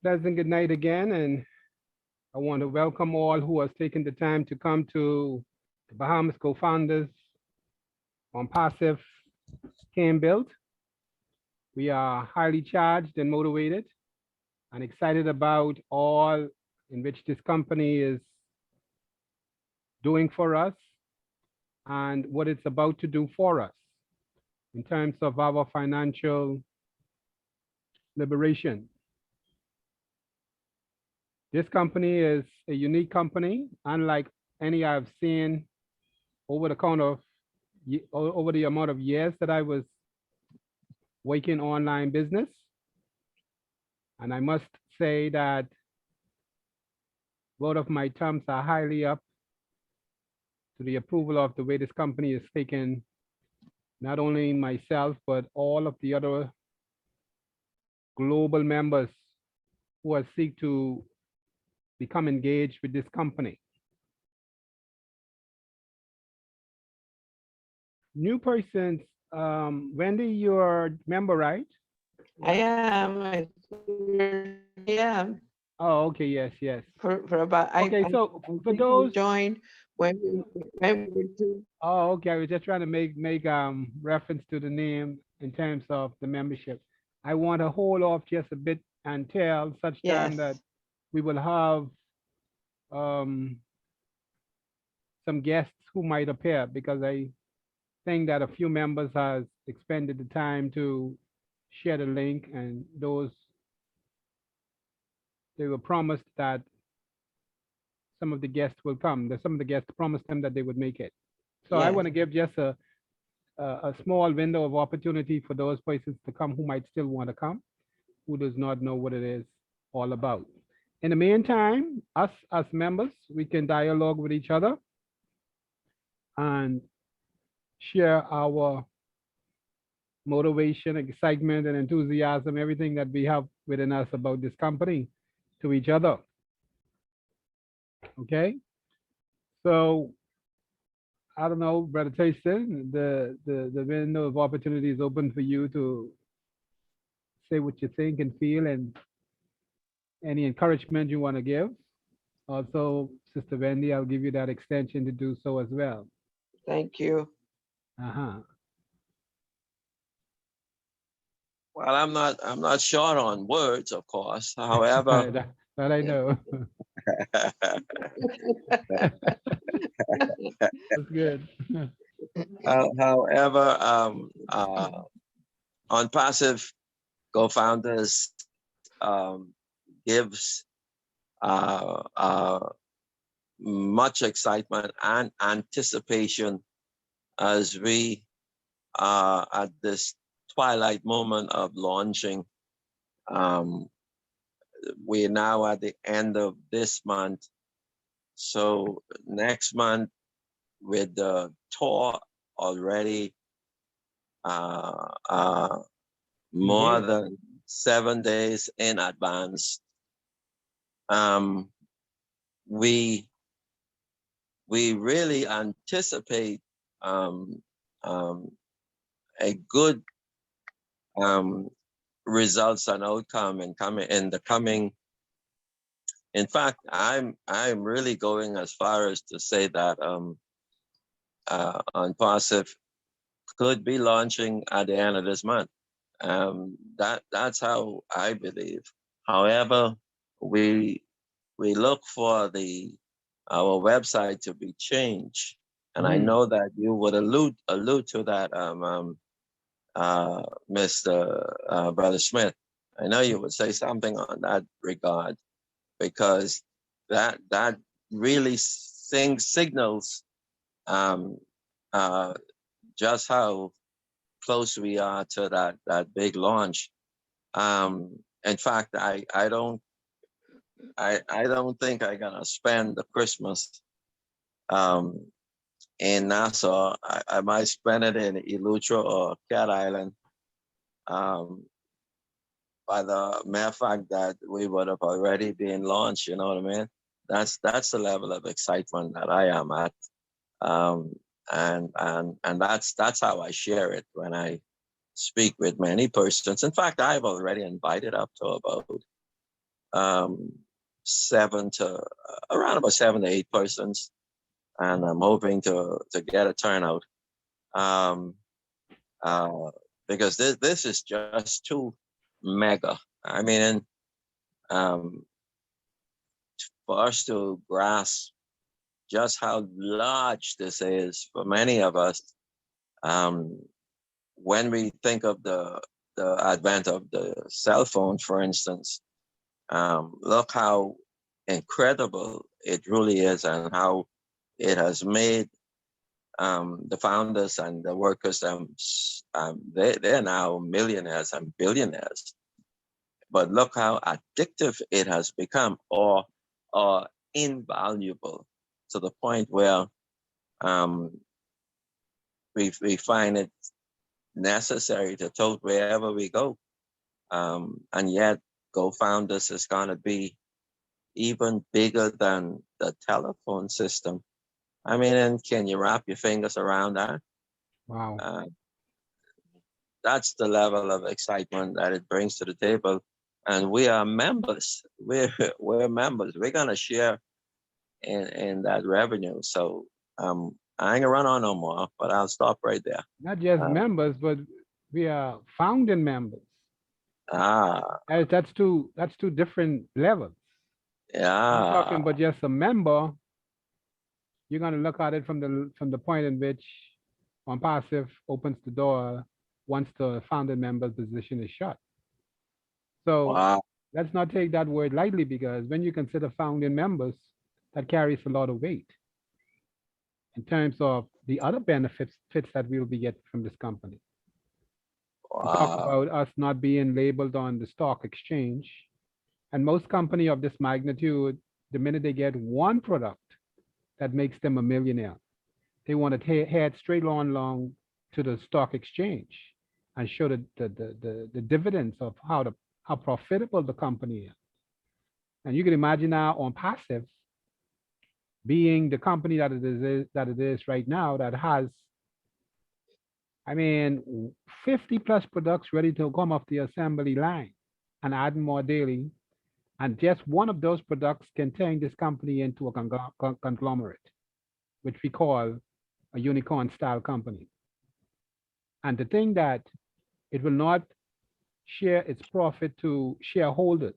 Pleasant good night again, and I want to welcome all who has taken the time to come to the Bahamas co-founders on Passive Came Built. We are highly charged and motivated and excited about all in which this company is doing for us and what it's about to do for us in terms of our financial liberation. This company is a unique company, unlike any I've seen over the count of over the amount of years that I was working online business. And I must say that both of my terms are highly up to the approval of the way this company is taking not only myself, but all of the other global members who are seek to become engaged with this company. New persons, Wendy, you're a member, right? I am. I am. Oh, okay, yes, yes. For about Okay, so I for think we those, joined when we were two. oh, okay, I was just trying to make reference to the name in terms of the membership. I want to hold off just a bit until such time that Yes. we will have um, some guests who might appear because I think that a few members has expended the time to share the link and those they were promised that some of the guests will come. That some of the guests promised them that they would make it. So I want Yes. to give just a small window of opportunity for those persons to come who might still want to come, who does not know what it is all about. In the meantime, us as members, we can dialogue with each other and share our motivation, excitement, and enthusiasm, everything that we have within us about this company to each other. Okay. So I don't know, Brother Tyson, the window of opportunity is open for you to say what you think and feel and any encouragement you want to give. Also, Sister Wendy, I'll give you that extension to do so as well. Thank you. Uh-huh. Well, I'm not short on words, of course. However, That I know. That's good. however, on passive co-founders gives much excitement and anticipation as we are at this twilight moment of launching. Um, we're now at the end of this month. So next month, with the tour already more Yes. than 7 days in advance, um, we we really anticipate um, um, a good um, results and outcome in the coming. In fact, I'm really going as far as to say that on passive could be launching at the end of this month. That's how I believe. However, we we look for the our website to be changed, and I Mm-hmm. know that you would allude to that, Mr. Brother Smith. I know you would say something on that regard because that really signals um, uh, just how close we are to that big launch. In fact, I don't think I'm gonna spend the Christmas um, in Nassau. I might spend it in Eleuthera or Cat Island. Um, by the mere fact that we would have already been launched, you know what I mean? That's the level of excitement that I am at, um, and that's how I share it when I speak with many persons. In fact, I've already invited up to about um, around about 7 to 8 persons, and I'm hoping to get a turnout. Um, uh, because this is just too mega. I mean, and, um, for us to grasp just how large this is for many of us, um, when we think of the advent of the cell phone, for instance, look how incredible it really is, and how it has made the founders and the workers, they're now millionaires and billionaires. But look how addictive it has become, or invaluable, to the point where um, we find it necessary to tote wherever we go. And yet, co-founders is going to be even bigger than the telephone system. I mean, and can you wrap your fingers around that? Wow. Uh, that's the level of excitement that it brings to the table. And we are members. We're members. We're gonna share in that revenue. So I ain't gonna run on no more, but I'll stop right there. Not just Uh, members, but we are founding members. ah, That's two different levels. You're yeah, talking about just a member, you're going to look at it from the point in which on passive opens the door once the founding member's position is shut. So wow, let's not take that word lightly, because when you consider founding members, that carries a lot of weight in terms of the other benefits that we'll be getting from this company. We talk wow, about us not being labeled on the stock exchange, and most company of this magnitude, the minute they get one product that makes them a millionaire, they want to head straight on long to the stock exchange and show the dividends of how profitable the company is. And you can imagine now on passive being the company that it is right now, that has, I mean, 50 plus products ready to come off the assembly line and adding more daily. And just one of those products can turn this company into a conglomerate, which we call a unicorn style company. And the thing that it will not share its profit to shareholders.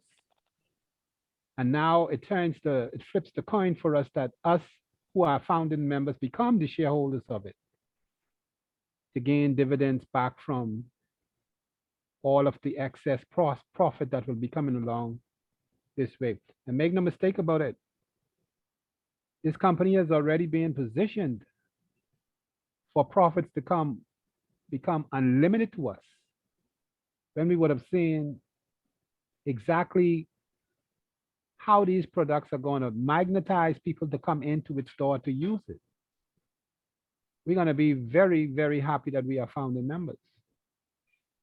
And now it flips the coin for us, that us who are founding members become the shareholders of it to gain dividends back from all of the excess profit that will be coming along this way. And make no mistake about it, this company has already been positioned for profits to become unlimited to us, when we would have seen exactly how these products are going to magnetize people to come into its store to use it. We're going to be very, very happy that we are founding members.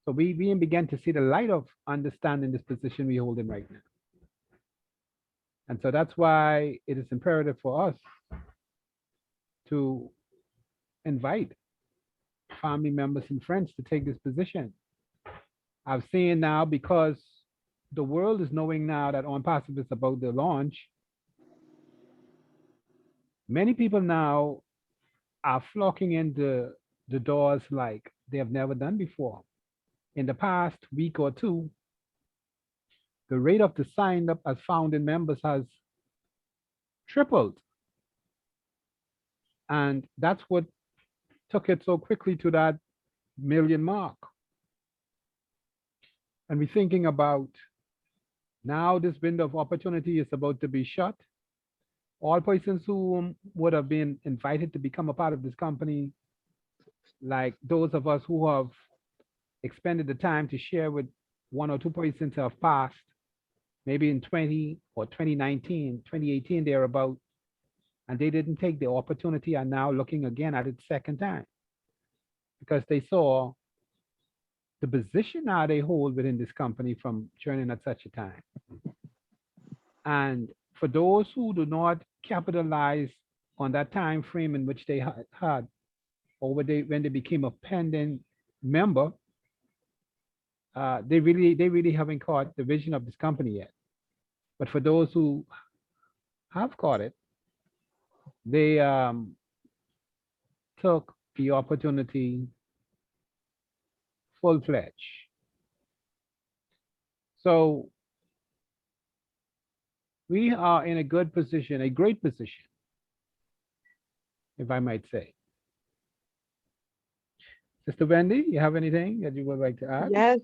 So we begin to see the light of understanding this position we hold in right now. And so that's why it is imperative for us to invite family members and friends to take this position. I've seen now, because the world is knowing now that ONPASSIVE is about the launch, many people now are flocking into the doors like they have never done before. In the past week or two, the rate of the signed up as founding members has tripled. And that's what took it so quickly to that million mark. And we're thinking about now this window of opportunity is about to be shut. All persons who would have been invited to become a part of this company, like those of us who have expended the time to share with one or two persons who have passed, maybe in 20 or 2019, 2018, thereabout, and they didn't take the opportunity, are now looking again at it second time, because they saw the position now they hold within this company from joining at such a time. And for those who do not capitalize on that time frame in which they had or when they became a pending member, they really haven't caught the vision of this company yet. But for those who have caught it, they took the opportunity full fledged. So we are in a good position, a great position, if I might say. Sister Wendy, you have anything that you would like to add? Yes,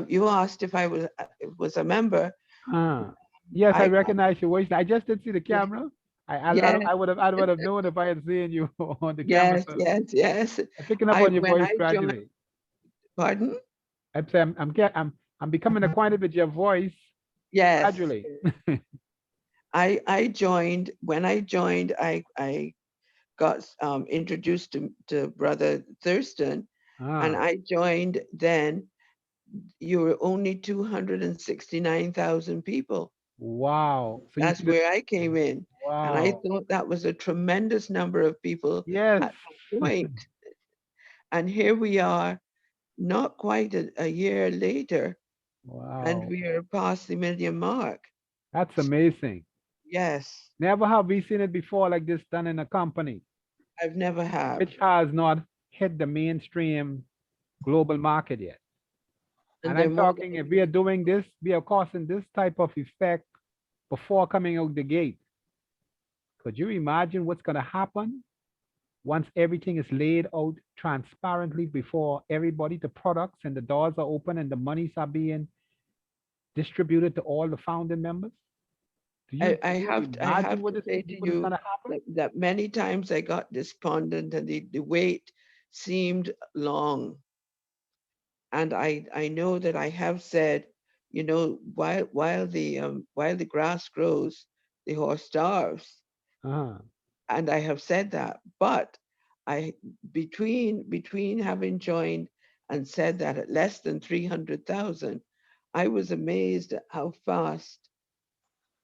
you asked if I was a member. Ah, yes, I I, recognize your voice. I just didn't see the yeah, camera. yes, I would have known if I had seen you on the camera. yes, So yes, yes. I'm picking up on your When voice I joined, gradually. pardon? I'm becoming acquainted with your voice Yes, gradually. I joined, when I joined, I got introduced to Brother Thurston, and Ah, I joined then. You were only 269,000 people. wow. So you see That's the where I came in. And I wow. thought that was a tremendous number of people Yes. at that point. And here we are, not quite a year later, and Wow. we are past the million mark. That's amazing. Yes, Never have we seen it before like this done in a company I've never have. which has not hit the mainstream global market yet. And And they're I'm more talking if we are doing this, we are causing this type of effect before coming out the gate. Could you imagine what's going to happen once everything is laid out transparently before everybody, the products and the doors are open and the monies are being distributed to all the founding members? I Do you I imagine have to say to what is you going to happen? that many times I got despondent and the wait seemed long. And I know that I have said, while the grass grows, the horse starves. Uh-huh. And I have said that. But I between having joined and said that at less than 300,000, I was amazed at how fast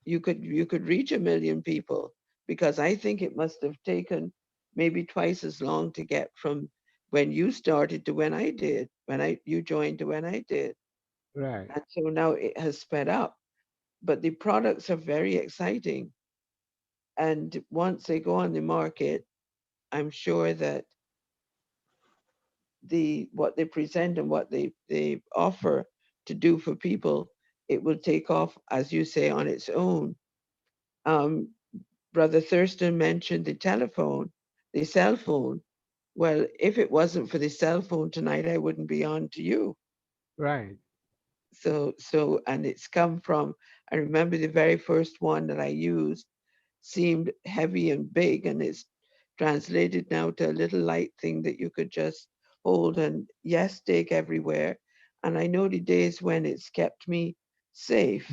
you could reach a million people, because I think it must have taken maybe twice as long to get from when you started to when I did, when I you joined to when I did. Right. And so now it has sped up. But the products are very exciting. And once they go on the market, I'm sure that what they present and what they offer to do for people, it will take off, as you say, on its own. Um, Brother Thurston mentioned the telephone, the cell phone. Well, if it wasn't for the cell phone tonight, I wouldn't be on to you. Right. And it's come from, I remember the very first one that I used seemed heavy and big, and it's translated now to a little light thing that you could just hold and, yes, take everywhere. And I know the days when it's kept me safe,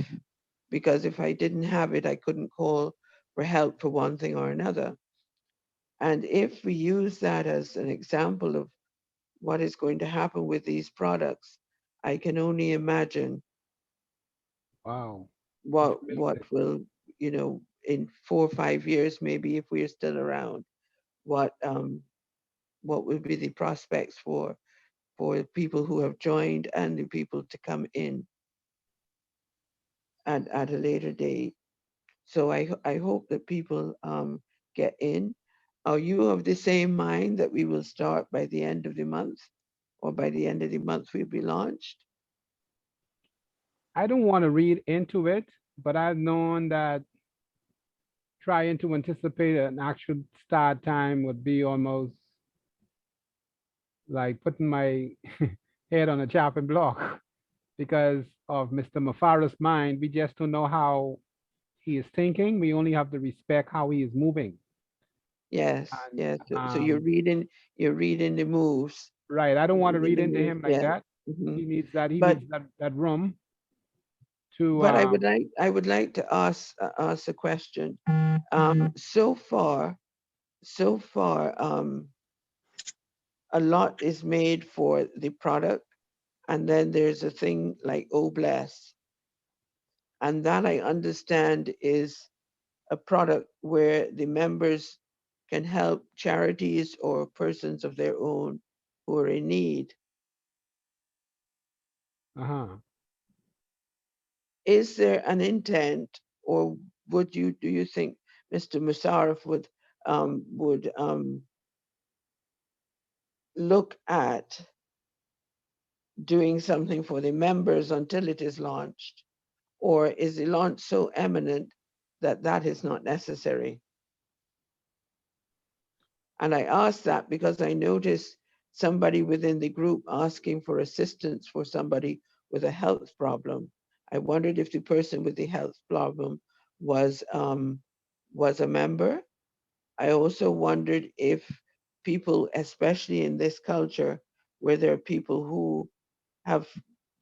because if I didn't have it, I couldn't call for help for one thing or another. And if we use that as an example of what is going to happen with these products, I can only imagine Wow. That's what amazing. will, in 4 or 5 years, maybe if we're still around, what what will be the prospects for people who have joined and the people to come in at a later date. So I hope that people get in. Are you of the same mind that we will start by the end of the month, or by the end of the month we'll be launched? I don't want to read into it, but I've known that trying to anticipate an actual start time would be almost like putting my head on a chopping block because of Mr. Mafara's mind. We just don't know how he is thinking. We only have to respect how he is moving. Yes, And yes. So you're reading the moves, right, I don't want to reading read the into moves. him like Yes. that. Hmm. He But needs that room to but I would like to ask a question. So far, a lot is made for the product, and then there's a thing like Oblast, and that I understand is a product where the members can help charities or persons of their own who are in need. uh-huh. is there an intent, or do you think Mr. Musarraf would look at doing something for the members until it is launched? Or is the launch so eminent that that is not necessary? And I ask that because I noticed somebody within the group asking for assistance for somebody with a health problem. I wondered if the person with the health problem was a member. I also wondered if people, especially in this culture, where there are people who have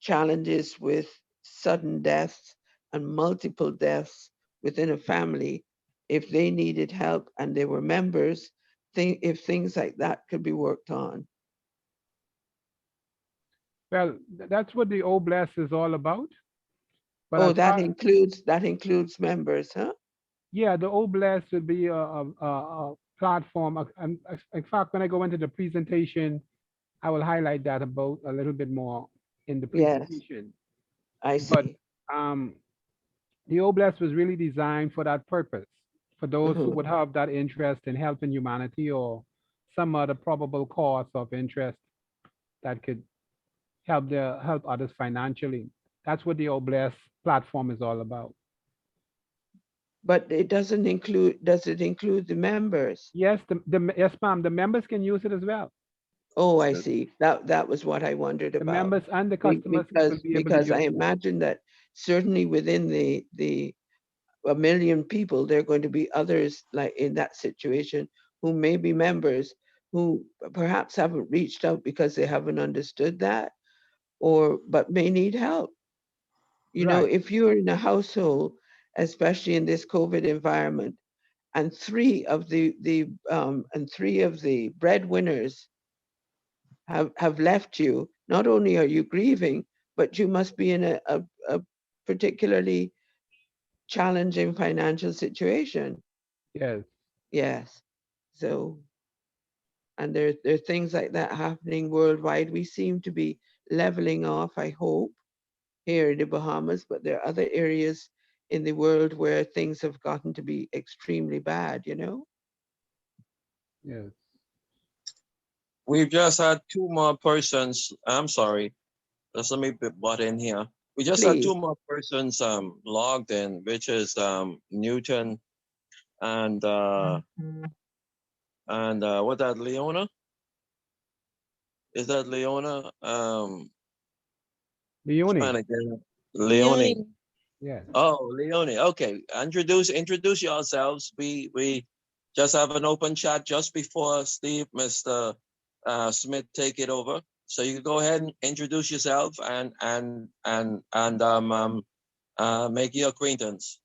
challenges with sudden deaths and multiple deaths within a family, if they needed help and they were members, if things like that could be worked on. Well, that's what the Oblast is all about. But Oh, as far, that includes members, huh? yeah, the Oblast would be a platform. And in fact, when I go into the presentation, I will highlight that about a little bit more in the Yes, presentation. I But see. um, the Oblast was really designed for that purpose, for those who Mhm. would have that interest in helping humanity or some other probable cause of interest that could help others financially. That's what the Oblast platform is all about. But it doesn't include, does it include the members? Yes, yes, ma'am. The members can use it as well. Oh, I The, see. That was what I wondered the about. members and the customers will be able to Because I use it. imagine that certainly within the a million people, there are going to be others like in that situation who may be members who perhaps haven't reached out because they haven't understood that, or but may need help. You know, Right. if you're in a household, especially in this COVID environment, and three of the breadwinners have left you, not only are you grieving, but you must be in a particularly challenging financial situation. Yes. Yes. So, and there are things like that happening worldwide. We seem to be leveling off, I hope, here in the Bahamas, but there are other areas in the world where things have gotten to be extremely bad, you know? Yes. We've just had two more persons. I'm sorry, just let me butt in here. We just had Please. two more persons logged in, which is Newton and what that Leona? Is that Leona? Leonie. Trying to get Leonie. Leonie, Yes. Oh, Leonie. Okay, introduce yourselves. We just have an open chat just before Steve, Mr. Smith, take it over. So you can go ahead and introduce yourself and make your acquaintance.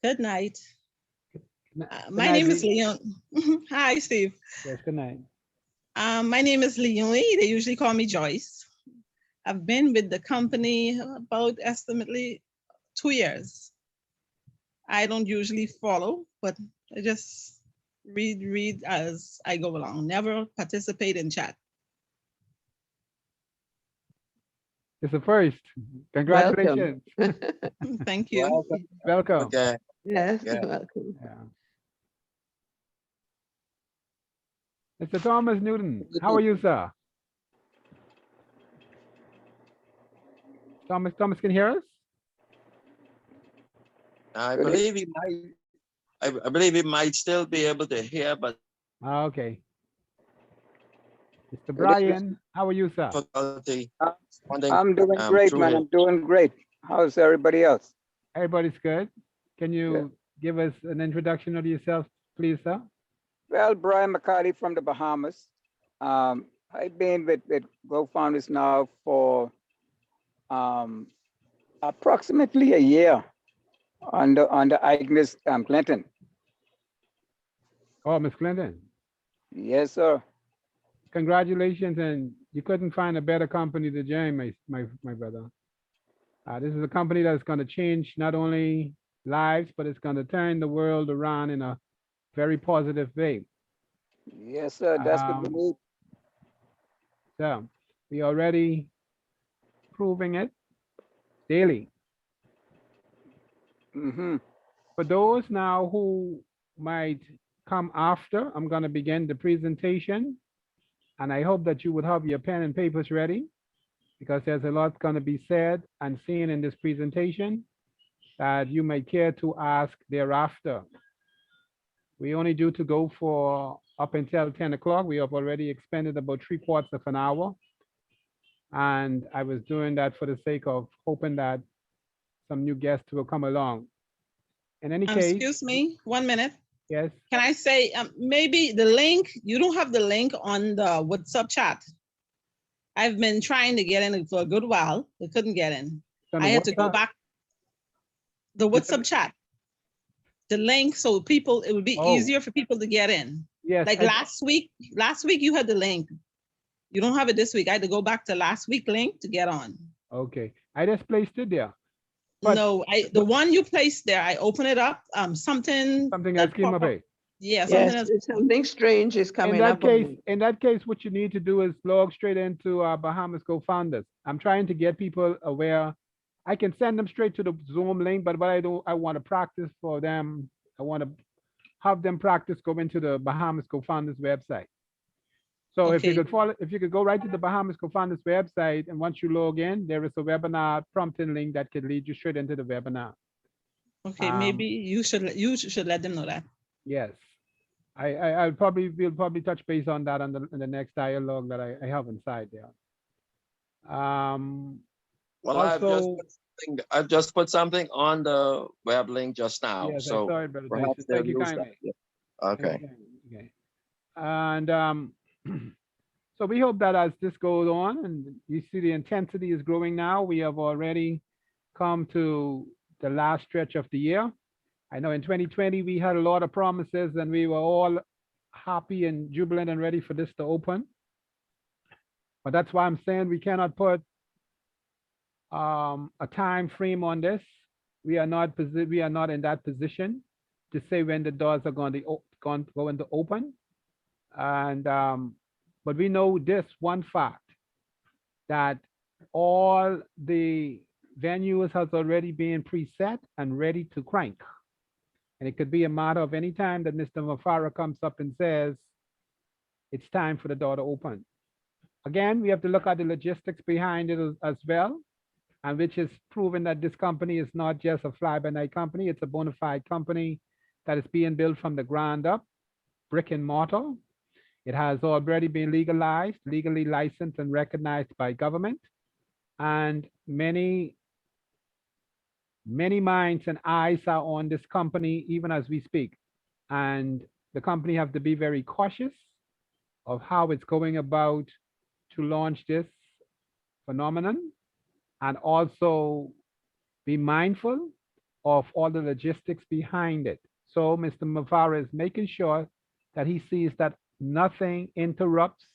good night. Good My night, name is Lee. Leon. Hi, Steve. Yes. Good night. My name is Leonie. They usually call me Joyce. I've been with the company about estimately 2 years. I don't usually follow, but I just read as I go along. Never participate in chat. It's a first. Welcome. Congratulations. Thank you. Welcome. Welcome. Okay. Yes, Yeah. welcome. Yeah. Mr. Thomas Newton, how are you, sir? Thomas can hear us? I Good believe he might. I believe he might still be able to hear, but Ah, okay. Mr. Good evening. Brian, how are you, sir? difficulty Uh, responding I'm doing great, through man. his. I'm doing great. How's everybody else? Everybody's good. Can Yeah. you give us an introduction of yourself, please, sir? Well, Brian McCarty from the Bahamas. I've been with GoFounders now for um, approximately a year under Agnes Clinton. Oh, Miss Clinton. Yes, sir. Congratulations, and you couldn't find a better company to join, my brother. This is a company that's going to change not only lives, but it's going to turn the world around in a very positive way. Yes, sir. That's what we Um, need. so we already proving it. daily. Mm-hmm. For those now who might come after, I'm going to begin the presentation. And I hope that you would have your pen and papers ready because there's a lot going to be said and seen in this presentation that you may care to ask thereafter. We only do to go for up until 10 o'clock. We have already expended about 3/4 of an hour. And I was doing that for the sake of hoping that some new guests will come along. In any case, Excuse me, 1 minute. yes, Can I say, maybe the link, you don't have the link on the WhatsApp chat. I've been trying to get in for a good while. I couldn't get in. on I had to go WhatsApp. back. The WhatsApp chat, the link, so people, it would be Oh. easier for people to get in. Yes, Like last week you had the link. You don't have it this week. I had to go back to last week link to get on. okay. I just placed it there. But- No, the one you placed there, I open it up, something. Something that else came pop up. up. Yeah, something Yes, else. it's something strange is In coming that up. on case, in that case, what you need to do is log straight into Bahamas co-founders. I'm trying to get people aware. I can send them straight to the Zoom link, but what I do, I want to practice for them. I want to have them practice go into the Bahamas co-founders website. So if you Okay. could follow, if you could go right to the Bahamas co-founders website, and once you log in, there is a webinar prompting link that could lead you straight into the webinar. Okay, maybe you should let them know that. Yes. we'll probably touch base on that in the next dialogue that I have inside there. Well, Also, I've just put something on the web link just now, yes, I so saw it, Brother perhaps Tyson. they'll Thank you use that. kindly. Yeah. Okay. Okay. And so we hope that as this goes on, and you see the intensity is growing now, we have already come to the last stretch of the year. I know in 2020 we had a lot of promises, and we were all happy and jubilant and ready for this to open. But that's why I'm saying we cannot put a time frame on this. We are not in that position to say when the doors are going to open. And but we know this one fact, that all the venues has already been preset and ready to crank. And it could be a matter of any time that Mr. Mafara comes up and says, it's time for the door to open. Again, we have to look at the logistics behind it as well, and which is proven that this company is not just a fly-by-night company. It's a bona fide company that is being built from the ground up, brick and mortar. It has already been legalized, legally licensed and recognized by government. And many minds and eyes are on this company even as we speak. And the company have to be very cautious of how it's going about to launch this phenomenon, and also be mindful of all the logistics behind it. So Mr. Mavara is making sure that he sees that nothing interrupts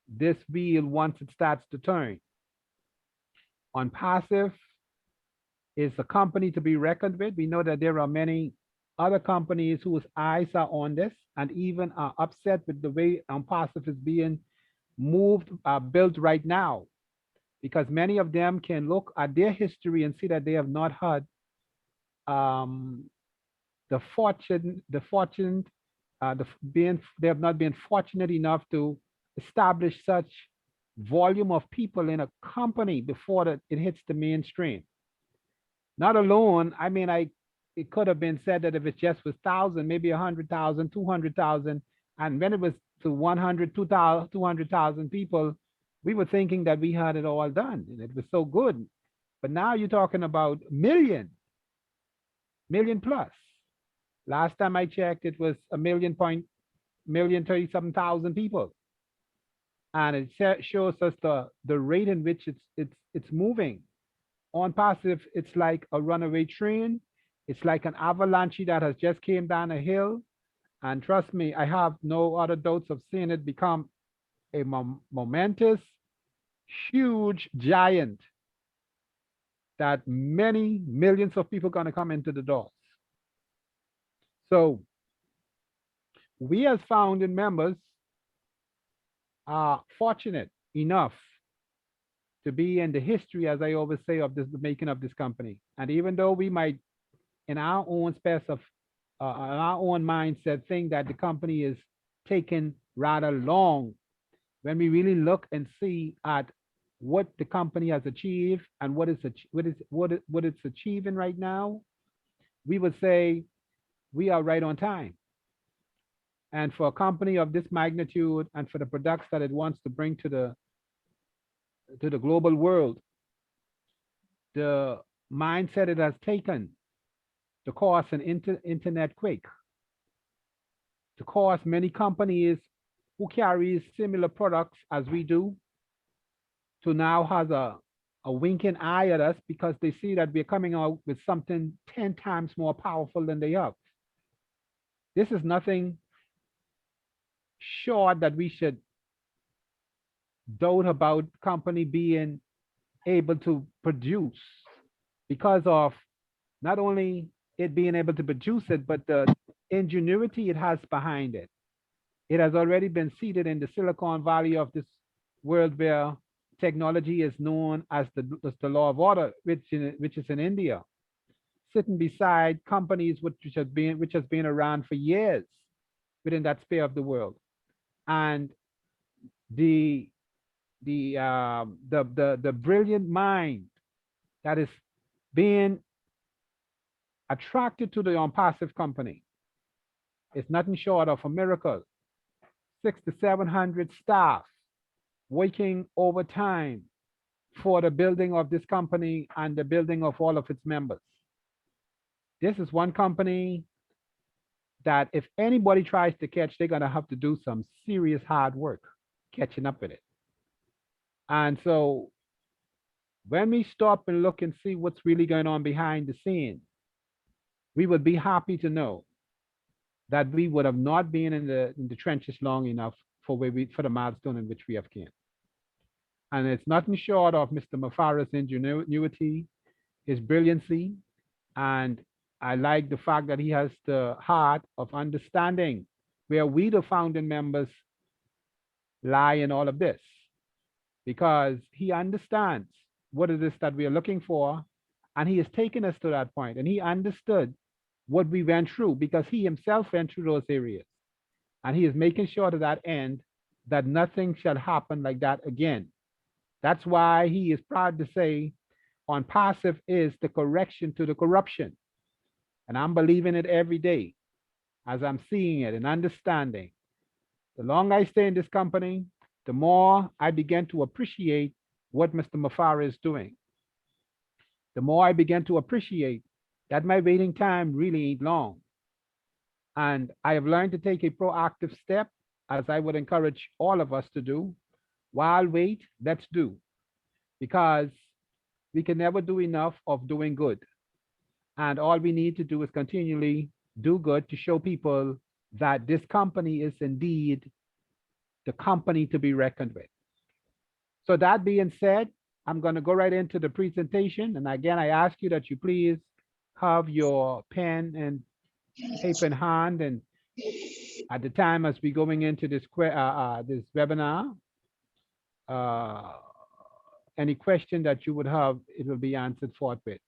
this wheel once it starts to turn. ONPASSIVE is a company to be reckoned with. We know that there are many other companies whose eyes are on this and even are upset with the way ONPASSIVE is being moved, built right now, because many of them can look at their history and see that they have not had they have not been fortunate enough to establish such volume of people in a company before that it hits the mainstream. Not alone, I mean, it could have been said that if it just was 1,000, maybe 100,000, 200,000, and when it was to 100, 200,000 people, we were thinking that we had it all done and it was so good. But now you're talking about million plus. Last time I checked, it was a million 37,000 people. And it shows us the rate in which it's moving. ONPASSIVE, it's like a runaway train. It's like an avalanche that has just came down a hill. And trust me, I have no other doubts of seeing it become a momentous, huge giant that many millions of people are going to come into the doors. So we as founding members are fortunate enough to be in the history, as I always say, of this, the making of this company. And even though we might, in our own space of, our own mindset, think that the company is taking rather long, when we really look and see at what the company has achieved and what it's achieving right now, we would say we are right on time. And for a company of this magnitude and for the products that it wants to bring to the global world, the mindset it has taken to cause an internet quake, to cause many companies who carry similar products as we do to now has a winking eye at us because they see that we're coming out with something 10 times more powerful than they have. This is nothing short that we should doubt about company being able to produce because of not only it being able to produce it, but the ingenuity it has behind it. It has already been seated in the Silicon Valley of this world where technology is known as the law of order, which is in India, sitting beside companies which has been around for years within that sphere of the world. And the the brilliant mind that is being attracted to the ONPASSIVE company is nothing short of a miracle. 600 to 700 staff working overtime for the building of this company and the building of all of its members. This is one company that if anybody tries to catch, they're going to have to do some serious hard work catching up with it. And so when we stop and look and see what's really going on behind the scene, we would be happy to know that we would have not been in the trenches long enough for the milestone in which we have came. And it's nothing short of Mr. Mafara's ingenuity, his brilliancy, and I like the fact that he has the heart of understanding where we, the founding members, lie in all of this, because he understands what it is that we are looking for, and he has taken us to that point, and he understood what we went through because he himself went through those areas, and he is making sure to that end that nothing shall happen like that again. That's why he is proud to say ONPASSIVE is the correction to the corruption. And I'm believing it every day as I'm seeing it and understanding. The longer I stay in this company, the more I begin to appreciate what Mr. Mafara is doing. The more I begin to appreciate that my waiting time really ain't long. And I have learned to take a proactive step, as I would encourage all of us to do. While wait, let's do, because we can never do enough of doing good. And all we need to do is continually do good to show people that this company is indeed the company to be reckoned with. So that being said, I'm going to go right into the presentation. And again, I ask you that you please have your pen and paper in hand. And at the time as we going into this this webinar, uh, any question that you would have, it will be answered forthwith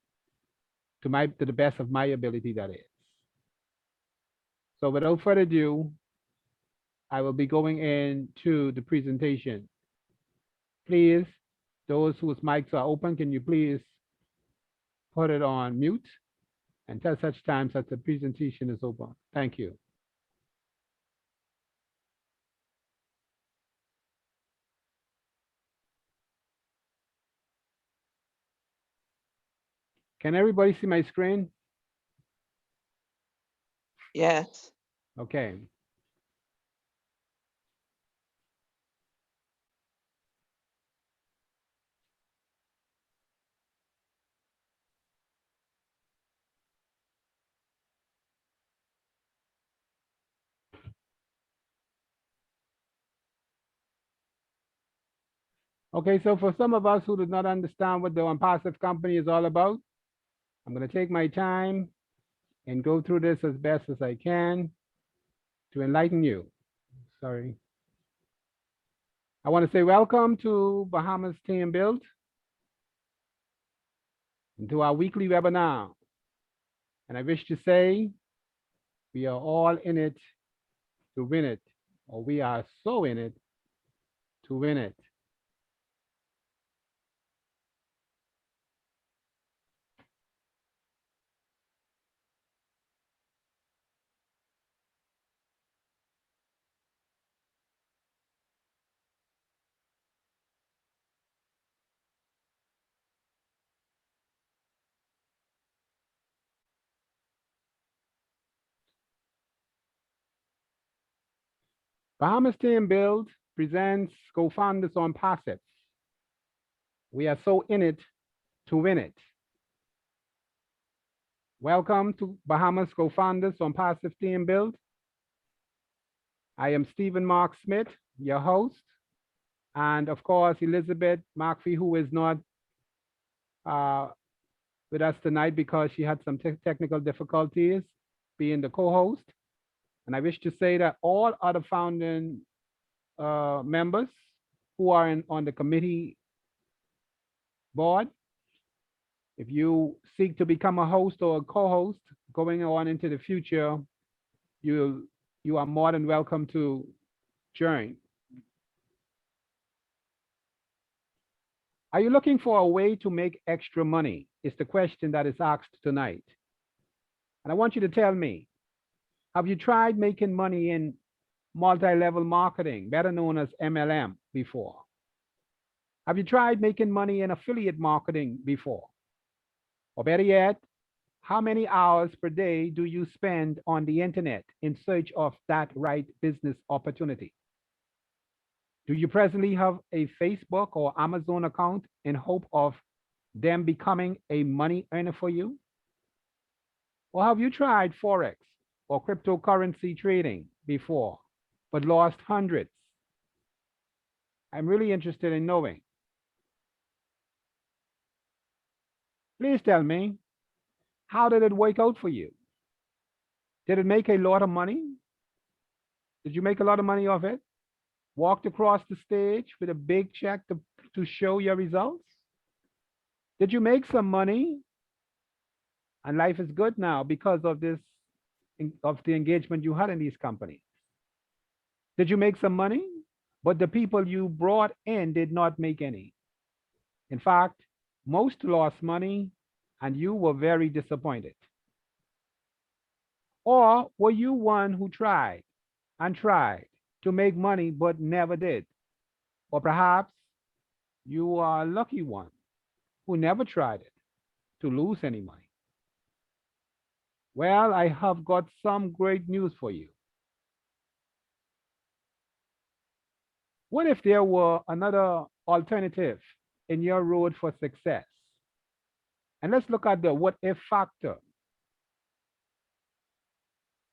to the best of my ability, that is. So without further ado, I will be going into the presentation. Please, those whose mics are open, can you please put it on mute until such times that the presentation is open? Thank you. Can everybody see my screen? Yes. Okay. Okay, so for some of us who do not understand what the ONPASSIVE company is all about, I'm going to take my time and go through this as best as I can to enlighten you. Sorry. I want to say welcome to Bahamas Team Build. into our weekly webinar. And I wish to say we are all in it to win it, or we are so in it to win it. Bahamas Team Build presents co-founders on passive. We are so in it to win it. Welcome to Bahamas co-founders on passive team build. I am Stephen Mark Smith, your host. And of course, Elizabeth Markfee, who is not uh, with us tonight because she had some technical difficulties being the co-host. And I wish to say that all other founding members who are on the committee board, if you seek to become a host or a co-host going on into the future, you are more than welcome to join. Are you looking for a way to make extra money? Is the question that is asked tonight. And I want you to tell me, have you tried making money in multi-level marketing, better known as MLM, before? Have you tried making money in affiliate marketing before? Or better yet, how many hours per day do you spend on the internet in search of that right business opportunity? Do you presently have a Facebook or Amazon account in hope of them becoming a money earner for you? Or have you tried Forex or cryptocurrency trading before, but lost hundreds? I'm really interested in knowing. Please tell me, how did it work out for you? Did it make a lot of money? Did you make a lot of money off it? Walked across the stage with a big check to show your results? Did you make some money? And life is good now because of this, of the engagement you had in these companies. Did you make some money? But the people you brought in did not make any. In fact, most lost money and you were very disappointed. Or were you one who tried and tried to make money but never did? Or perhaps you are a lucky one who never tried it to lose any money. Well, I have got some great news for you. What if there were another alternative in your road for success? And let's look at the what if factor.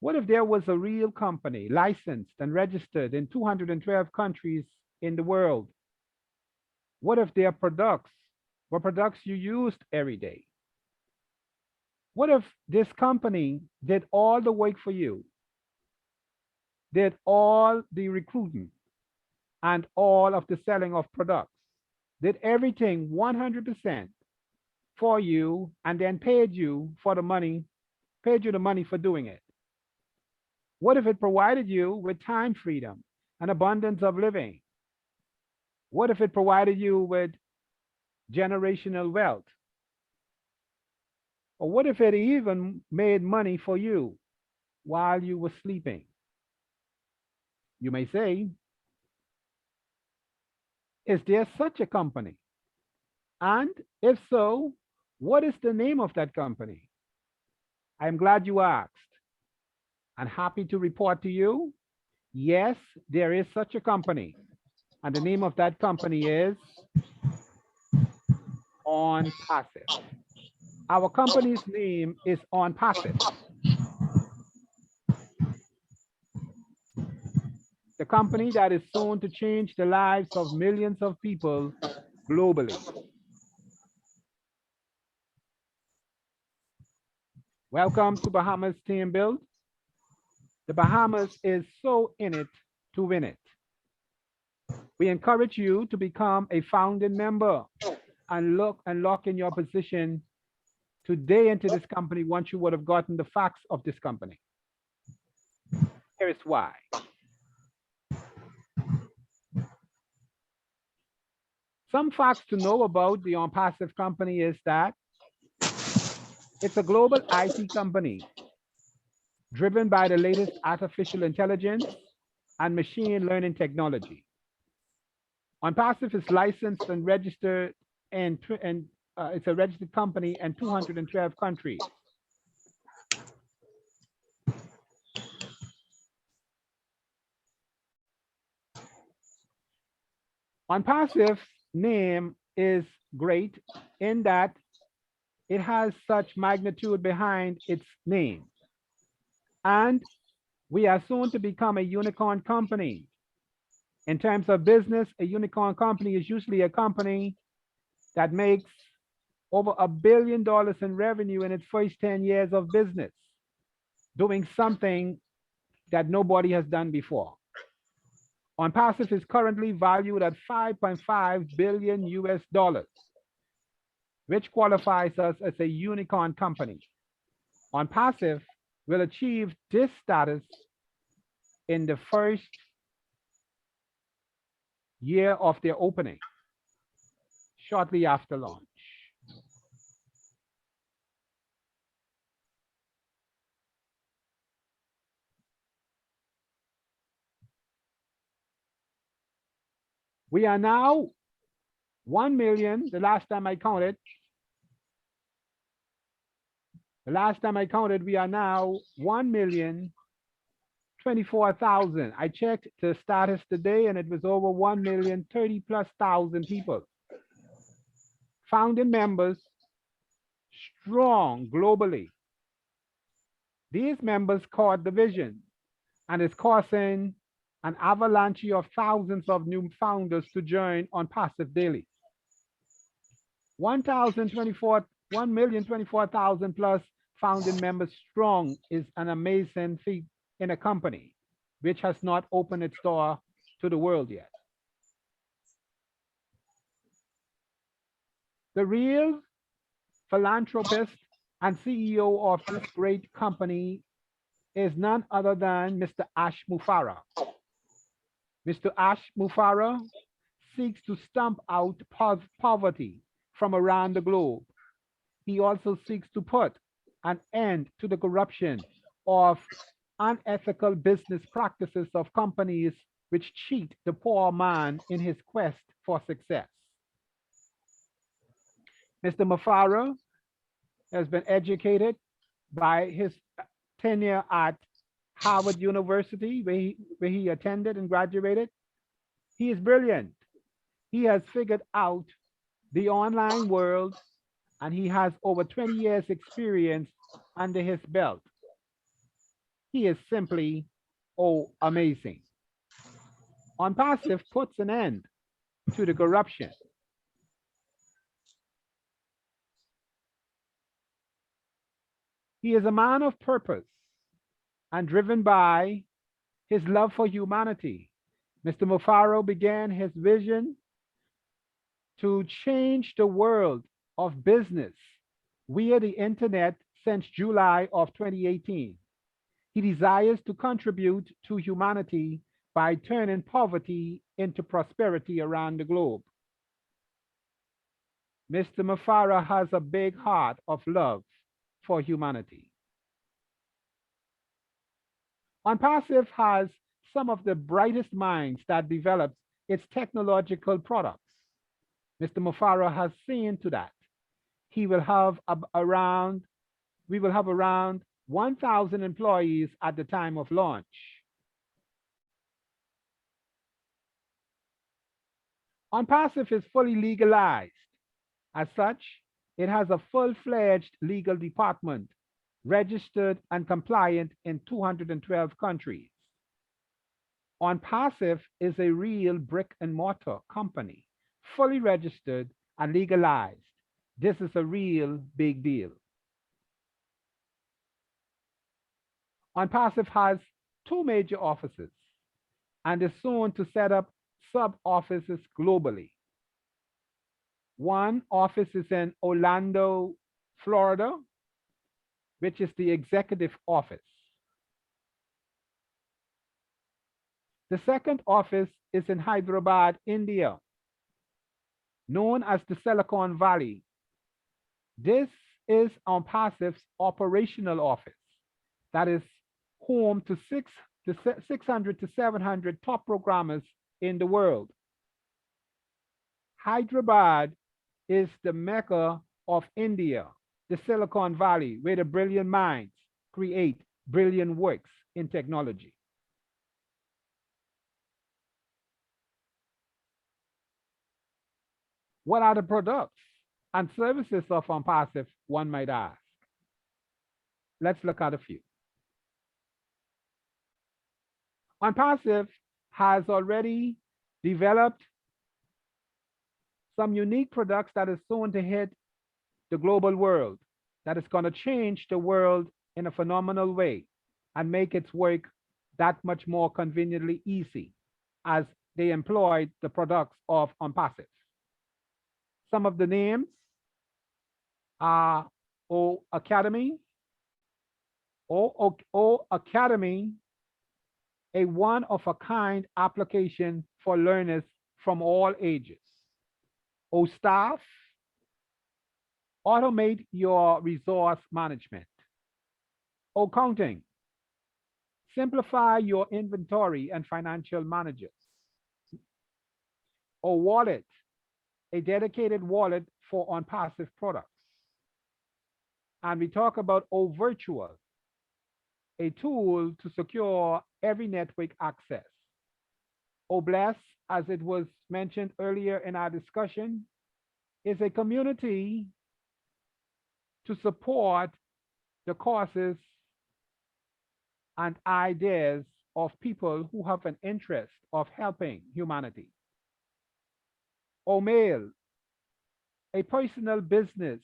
What if there was a real company licensed and registered in 212 countries in the world? What if their products were products you used every day? What if this company did all the work for you, did all the recruiting and all of the selling of products, did everything 100% for you, and then paid you for the money, paid you the money for doing it? What if it provided you with time freedom and abundance of living? What if it provided you with generational wealth? Or what if it even made money for you while you were sleeping? You may say, is there such a company? And if so, what is the name of that company? I'm glad you asked. And happy to report to you, yes, there is such a company. And the name of that company is ONPASSIVE. Our company's name is ONPASSIVE. The company that is soon to change the lives of millions of people globally. Welcome to Bahamas Team Build. The Bahamas is so in it to win it. We encourage you to become a founding member and lock in your position today into this company once you would have gotten the facts of this company. Here is why. Some facts to know about the ONPASSIVE company is that it's a global IT company driven by the latest artificial intelligence and machine learning technology. ONPASSIVE is licensed and registered it's a registered company in 212 countries. ONPASSIVE's name is great in that it has such magnitude behind its name. And we are soon to become a unicorn company. In terms of business, a unicorn company is usually a company that makes over $1 billion in revenue in its first 10 years of business, doing something that nobody has done before. ONPASSIVE is currently valued at 5.5 billion US dollars, which qualifies us as a unicorn company. ONPASSIVE will achieve this status in the first year of their opening, shortly after launch. We are now 1 million, the last time I counted, we are now 1,024,000. I checked the status today and it was over 1,030,000+ people. Founding members, strong globally. These members caught the vision and is causing an avalanche of thousands of new founders to join ONPASSIVE daily. 1,024,000+ founding members strong is an amazing feat in a company which has not opened its door to the world yet. The real philanthropist and CEO of this great company is none other than Mr. Ash Mufareh. Mr. Ash Mufareh seeks to stamp out poverty from around the globe. He also seeks to put an end to the corruption of unethical business practices of companies which cheat the poor man in his quest for success. Mr. Mufareh has been educated by his tenure at Harvard University, where he attended and graduated. He is brilliant. He has figured out the online world and he has over 20 years experience under his belt. He is simply, amazing. ONPASSIVE puts an end to the corruption. He is a man of purpose and driven by his love for humanity. Mr. Mufareh began his vision to change the world of business via the internet since July of 2018. He desires to contribute to humanity by turning poverty into prosperity around the globe. Mr. Mufareh has a big heart of love for humanity. ONPASSIVE has some of the brightest minds that develops its technological products. Mr. Mufareh has seen to that. We will have around 1,000 employees at the time of launch. ONPASSIVE is fully legalized. As such, it has a full-fledged legal department, registered and compliant in 212 countries. ONPASSIVE is a real brick and mortar company, fully registered and legalized. This is a real big deal. ONPASSIVE has 2 major offices and is soon to set up sub-offices globally. One office is in Orlando, Florida, which is the executive office. The second office is in Hyderabad, India, known as the Silicon Valley. This is ONPASSIVE's operational office that is home to 600 to 700 top programmers in the world. Hyderabad is the mecca of India, the Silicon Valley, where the brilliant minds create brilliant works in technology. What are the products and services of ONPASSIVE, one might ask? Let's look at a few. ONPASSIVE has already developed some unique products that is soon to hit the global world, that is going to change the world in a phenomenal way and make its work that much more conveniently easy as they employ the products of ONPASSIVE. Some of the names are O Academy, O Academy, a one-of-a-kind application for learners from all ages. O Staff, automate your resource management. O Counting, simplify your inventory and financial managers. O Wallet, a dedicated wallet for ONPASSIVE products. And we talk about O Virtual, a tool to secure every network access. O Bless, as it was mentioned earlier in our discussion, is a community to support the causes and ideas of people who have an interest of helping humanity. O Mail, a personal business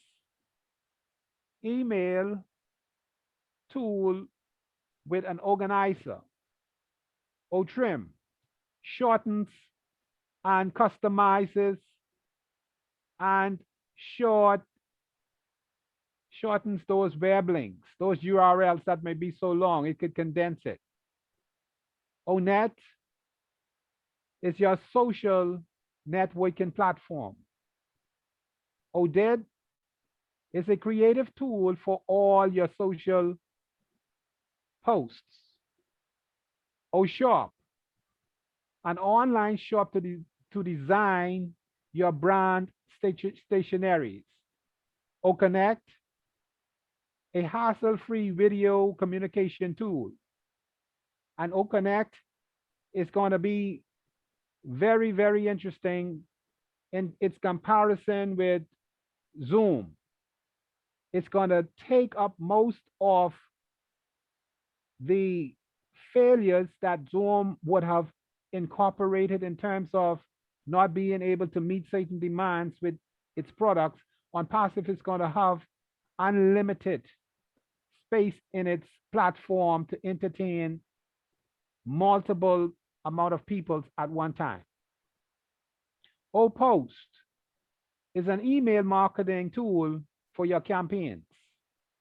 email tool with an organizer. O Trim, shortens and customizes and shortens those web links, those URLs that may be so long, it could condense it. ONET is your social networking platform. ODED is a creative tool for all your social posts. OShop, an online shop to design your brand stationaries. OConnect, a hassle-free video communication tool. And OConnect is going to be very, very interesting in its comparison with Zoom. It's going to take up most of the failures that Zoom would have incorporated in terms of not being able to meet certain demands with its products. ONPASSIVE is going to have unlimited space in its platform to entertain multiple amount of people at one time. OPost is an email marketing tool for your campaigns.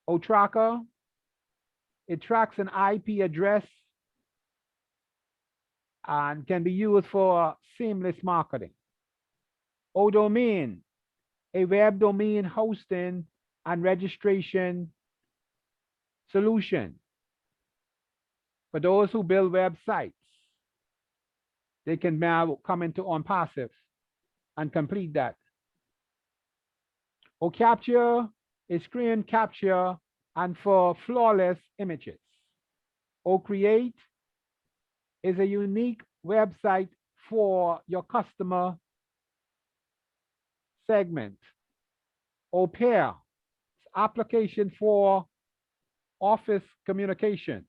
OTracker, it tracks an IP address and can be used for seamless marketing. ODomain, a web domain hosting and registration solution. For those who build websites, they can now come into ONPASSIVE and complete that. OCapture is screen capture and for flawless images. OCreate is a unique website for your customer segment. OPair, application for office communication.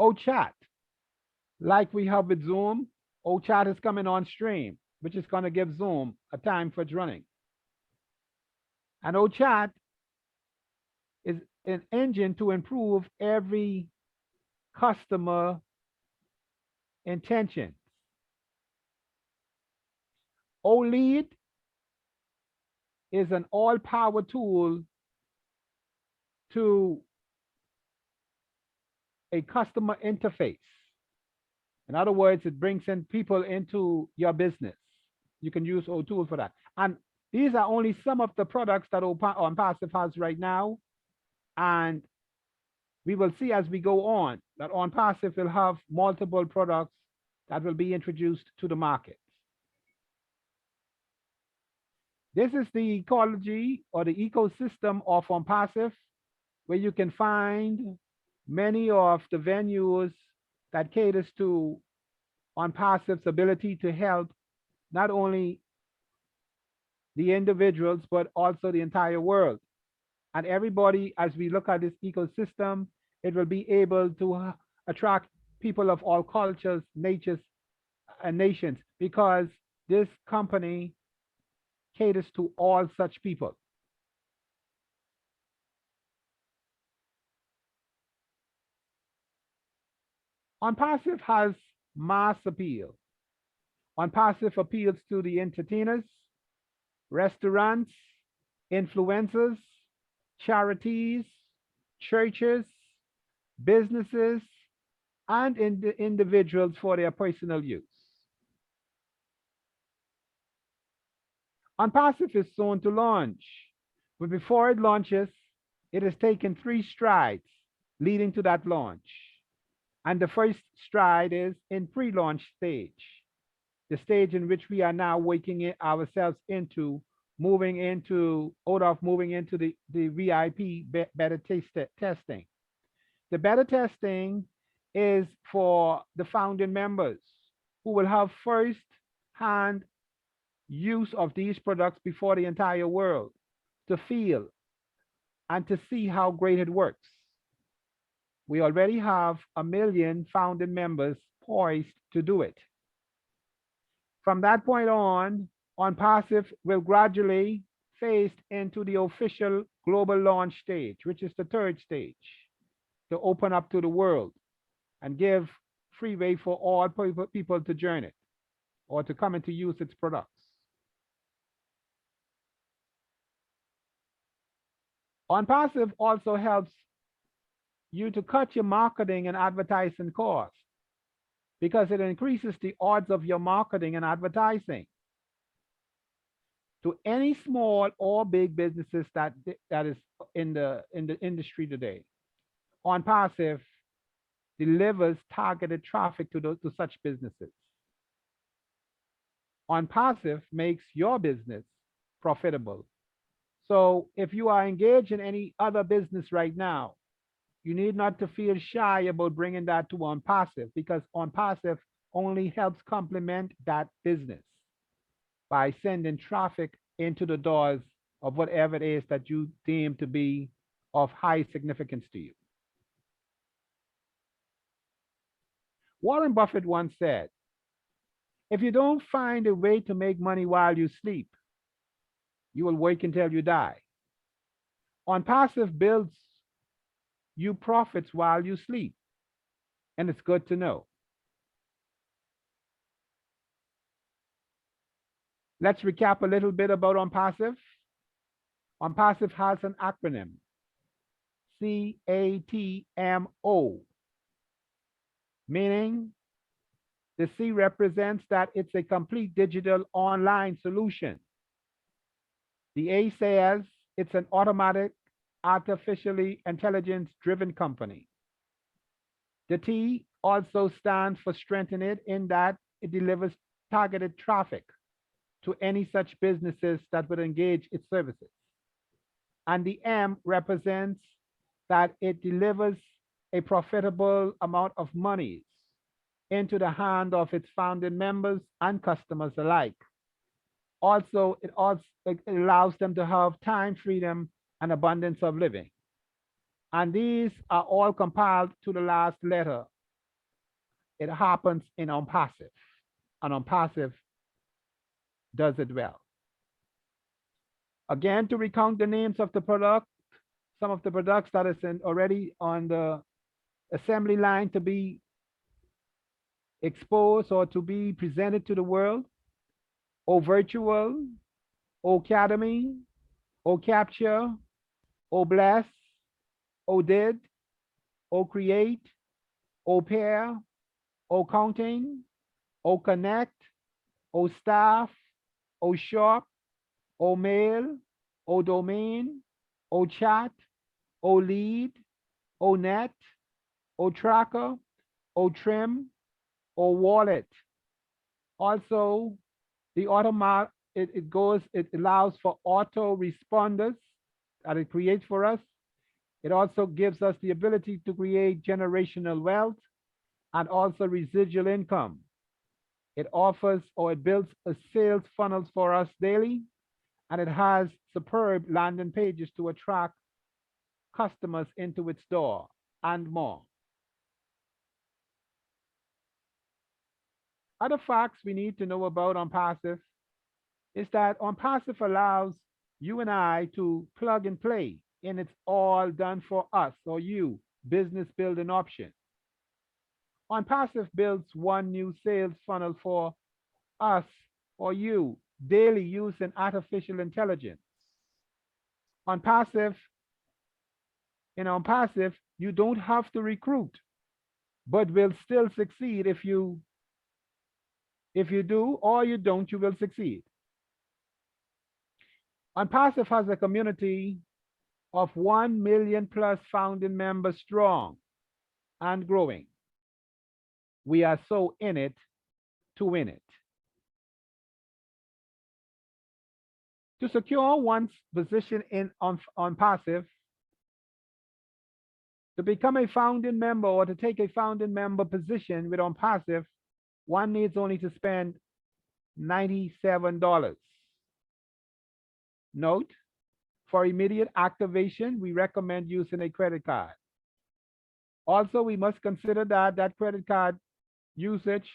OChat, like we have with Zoom, OChat is coming on stream, which is going to give Zoom a time for its running. And OChat is an engine to improve every customer intention. OLead is an all-power tool to a customer interface. In other words, it brings in people into your business. You can use our tool for that. And these are only some of the products that OnPassive has right now. And we will see as we go on that OnPassive will have multiple products that will be introduced to the market. This is the ecology or the ecosystem of OnPassive, where you can find many of the venues that caters to OnPassive's ability to help not only the individuals, but also the entire world. And everybody, as we look at this ecosystem, it will be able to attract people of all cultures, natures, and nations, because this company caters to all such people. OnPassive has mass appeal. OnPassive appeals to the entertainers, restaurants, influencers, charities, churches, businesses, and individuals for their personal use. OnPassive is soon to launch, but before it launches, it has taken 3 strides leading to that launch. And the first stride is in pre-launch stage, the stage in which we are now waking ourselves into, moving into the VIP beta testing. The beta testing is for the founding members who will have first-hand use of these products before the entire world to feel and to see how great it works. We already have 1 million founding members poised to do it. From that point on OnPassive will gradually phase into the official global launch stage, which is the 3rd stage, to open up to the world and give freeway for all people to join it or to come into use its products. OnPassive also helps you to cut your marketing and advertising costs because it increases the odds of your marketing and advertising. To any small or big businesses that is in the industry today, OnPassive delivers targeted traffic to such businesses. OnPassive makes your business profitable. So if you are engaged in any other business right now, you need not to feel shy about bringing that to OnPassive, because OnPassive only helps complement that business by sending traffic into the doors of whatever it is that you deem to be of high significance to you. Warren Buffett once said, if you don't find a way to make money while you sleep, you will work until you die. OnPassive builds you profits while you sleep, and it's good to know. Let's recap a little bit about OnPassive. OnPassive has an acronym, CATMO, meaning the C represents that it's a complete digital online solution. The A says it's an automatic, artificially intelligence-driven company. The T also stands for strengthen it, in that it delivers targeted traffic to any such businesses that would engage its services. And the M represents that it delivers a profitable amount of money into the hand of its founding members and customers alike. Also, it allows them to have time, freedom, and abundance of living. And these are all compiled to the last letter. It happens in OnPassive, and OnPassive does it well. Again, to recount the names of the product, some of the products that is already on the assembly line to be exposed or to be presented to the world: O Virtual, O Academy, O capture, O bless, O did, O create, O pair, O counting, O connect, O staff, O shop, O mail, O domain, O chat, O lead, O net, O tracker, O trim, O wallet. Also, the automat it allows for auto responders that it creates for us. It also gives us the ability to create generational wealth and also residual income. It offers or it builds a sales funnels for us daily, and it has superb landing pages to attract customers into its door and more. Other facts we need to know about OnPassive is that OnPassive allows you and I to plug and play, and it's all done for us or you, business building option. OnPassive builds one new sales funnel for us or you daily using artificial intelligence. OnPassive, in OnPassive, you don't have to recruit, but will still succeed if you do or you don't, you will succeed. OnPassive has a community of 1 million plus founding members strong and growing. We are so in it to win it. To secure one's position on Passive, to become a founding member or to take a founding member position with OnPassive, one needs only to spend $97. Note, for immediate activation, we recommend using a credit card. Also, we must consider that that credit card usage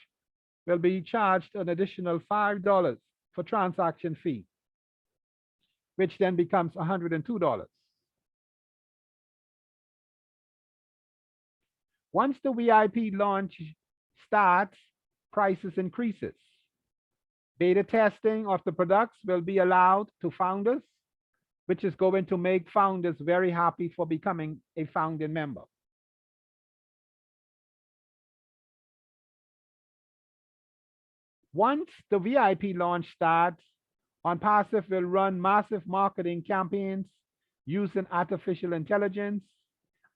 will be charged an additional $5 for transaction fee, which then becomes $102. Once the VIP launch starts, prices increases. Beta testing of the products will be allowed to founders, which is going to make founders very happy for becoming a founding member. Once the VIP launch starts, OnPassive will run massive marketing campaigns using artificial intelligence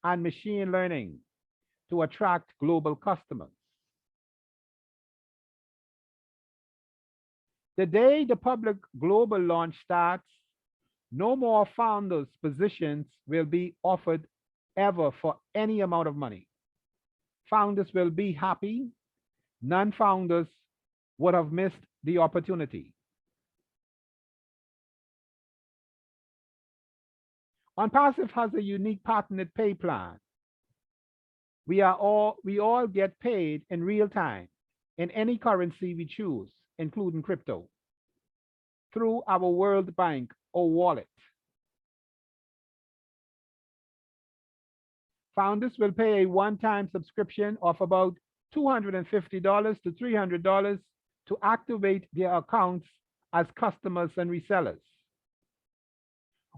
and machine learning to attract global customers. The day the public global launch starts, no more founders' positions will be offered ever for any amount of money. Founders will be happy. Non-founders would have missed the opportunity. OnPassive has a unique patented pay plan. We all get paid in real time in any currency we choose, including crypto, through our World Bank or wallet. Founders will pay a one-time subscription of about $250 to $300 to activate their accounts as customers and resellers.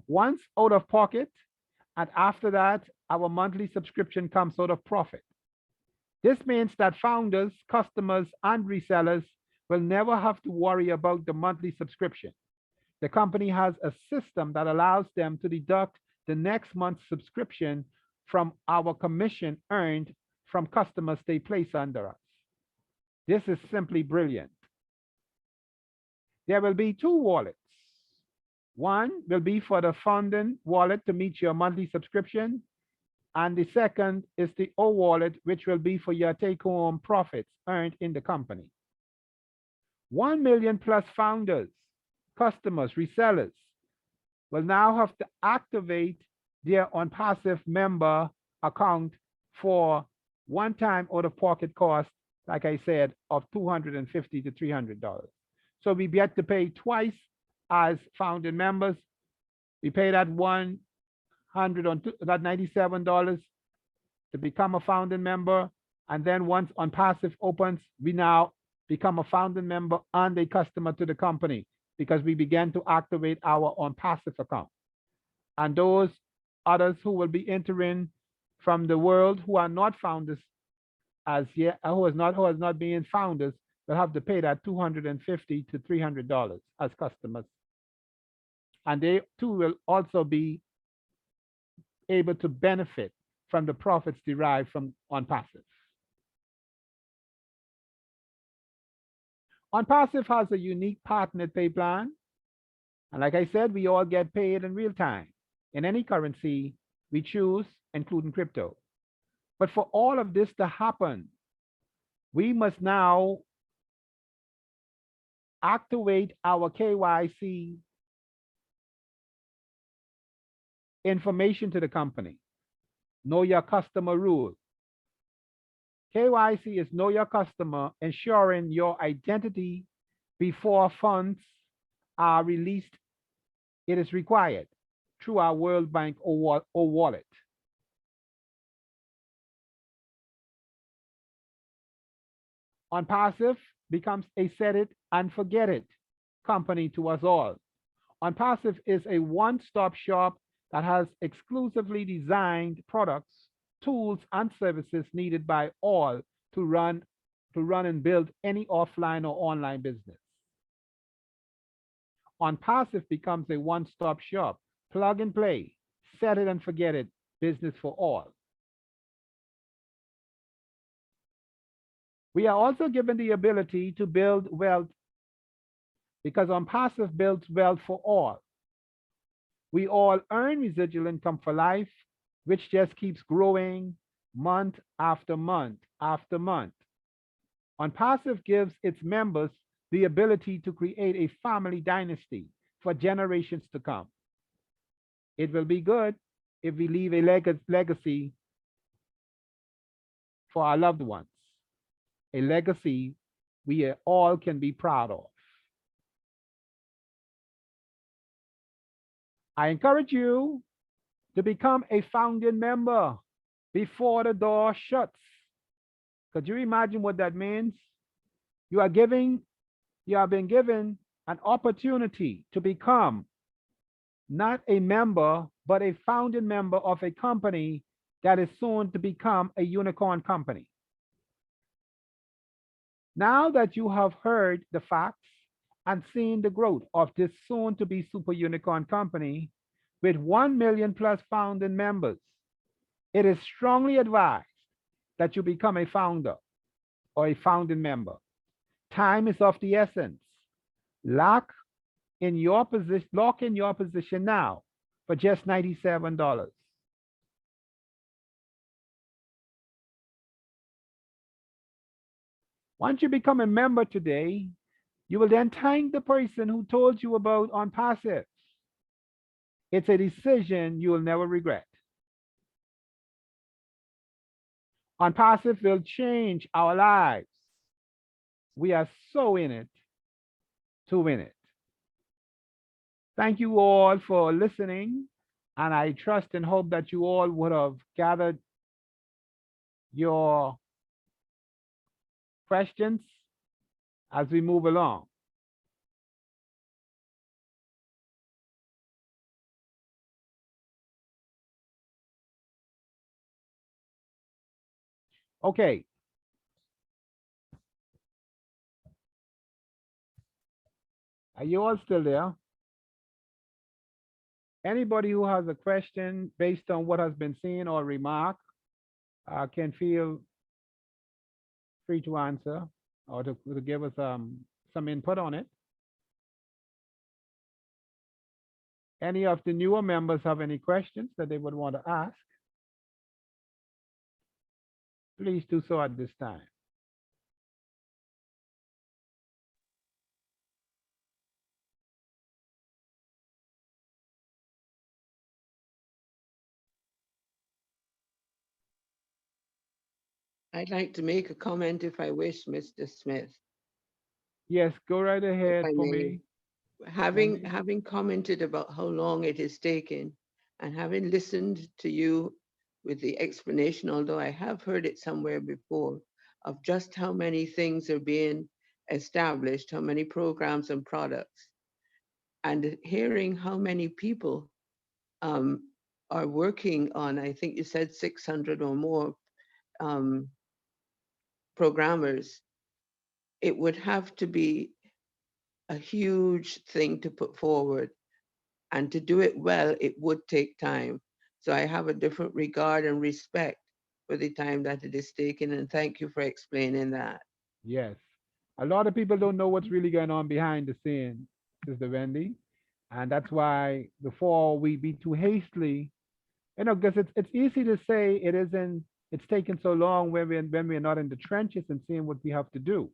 Once out of pocket, and after that, our monthly subscription comes out of profit. This means that founders, customers, and resellers will never have to worry about the monthly subscription. The company has a system that allows them to deduct the next month's subscription from our commission earned from customers they place under us. This is simply brilliant. There will be two wallets. One will be for the founding wallet to meet your monthly subscription. And the second is the O wallet, which will be for your take-home profits earned in the company. 1 million plus founders, customers, resellers will now have to activate their OnPassive member account for one-time out-of-pocket cost, like I said, of $250 to $300. So we get to pay twice as founding members. We pay that $97 to become a founding member. And then once OnPassive opens, we now become a founding member and a customer to the company because we began to activate our OnPassive account. And those others who will be entering from the world who are not founders as yet, who has not been founders, will have to pay that $250 to $300 as customers. And they too will also be able to benefit from the profits derived from ONPASSIVE. ONPASSIVE has a unique partner pay plan. And like I said, we all get paid in real time in any currency we choose, including crypto. But for all of this to happen, we must now activate our KYC information to the company. Know your customer rule. KYC is know your customer, ensuring your identity before funds are released. It is required through our World Bank or wallet. ONPASSIVE becomes a set it and forget it company to us all. ONPASSIVE is a one-stop shop that has exclusively designed products, tools, and services needed by all to run and build any offline or online business. ONPASSIVE becomes a one-stop shop, plug and play, set it and forget it, business for all. We are also given the ability to build wealth because ONPASSIVE builds wealth for all. We all earn residual income for life, which just keeps growing month after month after month. ONPASSIVE gives its members the ability to create a family dynasty for generations to come. It will be good if we leave a legacy for our loved ones, a legacy we all can be proud of. I encourage you to become a founding member before the door shuts. Could you imagine what that means? You have been given an opportunity to become not a member, but a founding member of a company that is soon to become a unicorn company. Now that you have heard the facts and seen the growth of this soon to be super unicorn company with 1 million plus founding members, it is strongly advised that you become a founder or a founding member. Time is of the essence. Lock in your position now for just $97. Once you become a member today, you will then thank the person who told you about ONPASSIVE. It's a decision you will never regret. ONPASSIVE will change our lives. We are so in it to win it. Thank you all for listening, and I trust and hope that you all would have gathered your questions as we move along. Okay. Are you all still there? Anybody who has a question based on what has been seen or remark can feel free to answer or to give us some input on it. Any of the newer members have any questions that they would want to ask? Please do so at this time. I'd like to make a comment if I wish, Mr. Smith. Yes, go right ahead I for may. me. Having commented about how long it is taking and having listened to you with the explanation, although I have heard it somewhere before, of just how many things are being established, how many programs and products, and hearing how many people are working on, I think you said 600 or more programmers, it would have to be a huge thing to put forward. And to do it well, it would take time. So I have a different regard and respect for the time that it is taken. And thank you for explaining that. Yes. A lot of people don't know what's really going on behind the scene, Sister Wendy. And that's why before we be too hastily, because it's easy to say it isn't, it's taken so long when we're not in the trenches and seeing what we have to do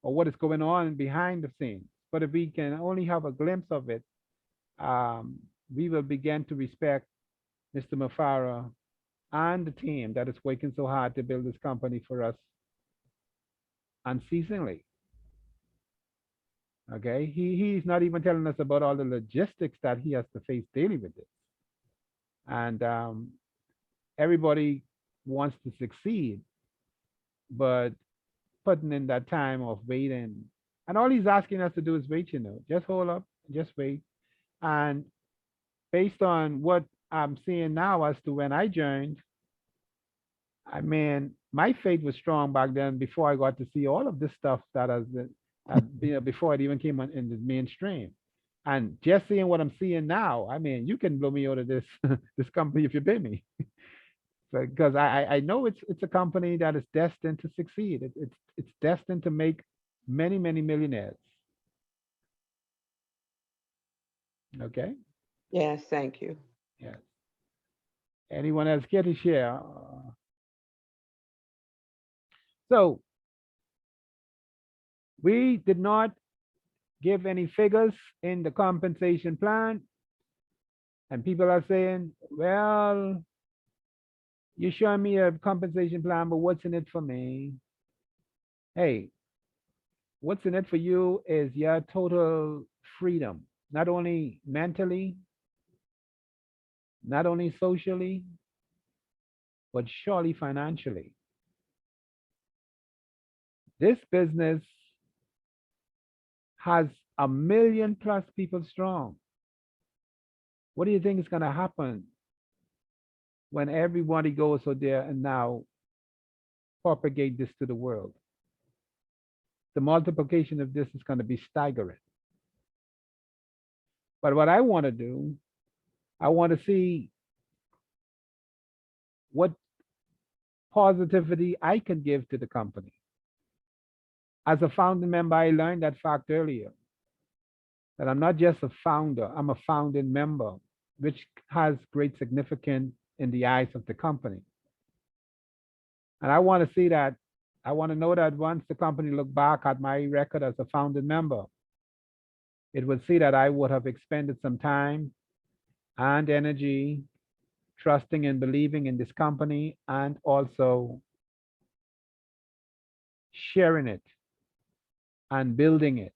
or what is going on behind the scenes. But if we can only have a glimpse of it, um, we will begin to respect Mr. Mafara and the team that is working so hard to build this company for us unceasingly. Okay, he's not even telling us about all the logistics that he has to face daily with this, and everybody wants to succeed, but putting in that time of waiting, and all he's asking us to do is wait. Just hold up, just wait, and based on what I'm seeing now as to when I joined, I mean, my faith was strong back then before I got to see all of this stuff that has been, before it even came on in the mainstream. And just seeing what I'm seeing now, I mean, you can blow me out of this this company if you pay me, because I know it's a company that is destined to succeed. It's destined to make many millionaires. Okay. Yes, thank you. Yes. Anyone else care to share? So we did not give any figures in the compensation plan. And people are saying, well, you show me a compensation plan, but what's in it for me? Hey, what's in it for you is your total freedom, not only mentally, not only socially, but surely financially. This business has 1 million+ people strong. What do you think is going to happen when everybody goes out there and now propagate this to the world? The multiplication of this is going to be staggering. But what I want to do, I want to see what positivity I can give to the company. As a founding member, I learned that fact earlier, that I'm not just a founder, I'm a founding member, which has great significance in the eyes of the company. And I want to see that, I want to know that once the company look back at my record as a founding member, it would see that I would have expended some time and energy trusting and believing in this company and also sharing it and building it.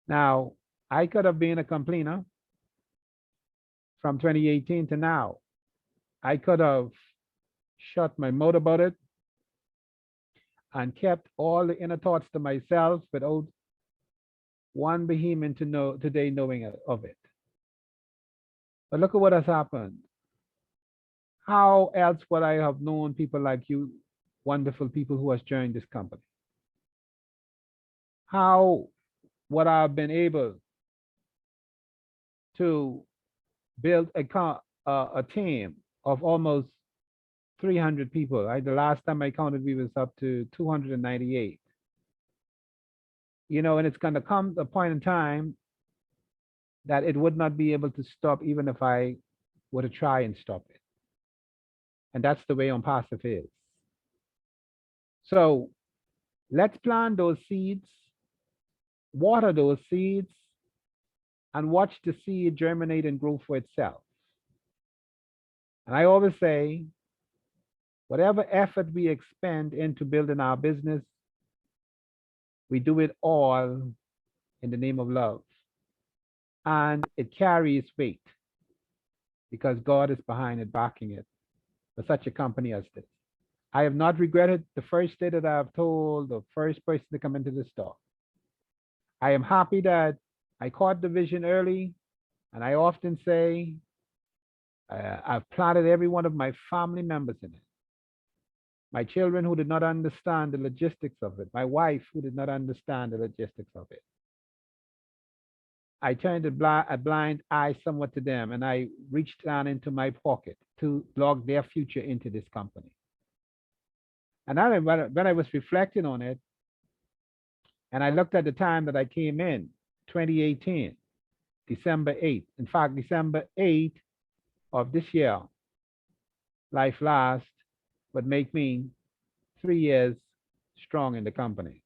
Now, I could have been a complainer from 2018 to now. I could have shut my mouth about it and kept all the inner thoughts to myself without one behemoth to know today knowing of it. But look at what has happened. How else would I have known people like you, wonderful people who has joined this company? How would I have been able to build a team of almost 300 people? The last time I counted, we was up to 298. And it's going to come a point in time that it would not be able to stop even if I were to try and stop it. And that's the way ONPASSIVE is. So let's plant those seeds, water those seeds, and watch the seed germinate and grow for itself. And I always say, whatever effort we expend into building our business, we do it all in the name of love. And it carries weight because God is behind it, backing it for such a company as this. I have not regretted the first day that I have told the first person to come into the store. I am happy that I caught the vision early And I often say, I've planted every one of my family members in it. My children who did not understand the logistics of it. My wife who did not understand the logistics of it. I turned a blind eye somewhat to them, and I reached down into my pocket to log their future into this company. And when I was reflecting on it, and I looked at the time that I came in, 2018, December 8th. In fact, December 8th of this year, life last would make me 3 years strong in the company.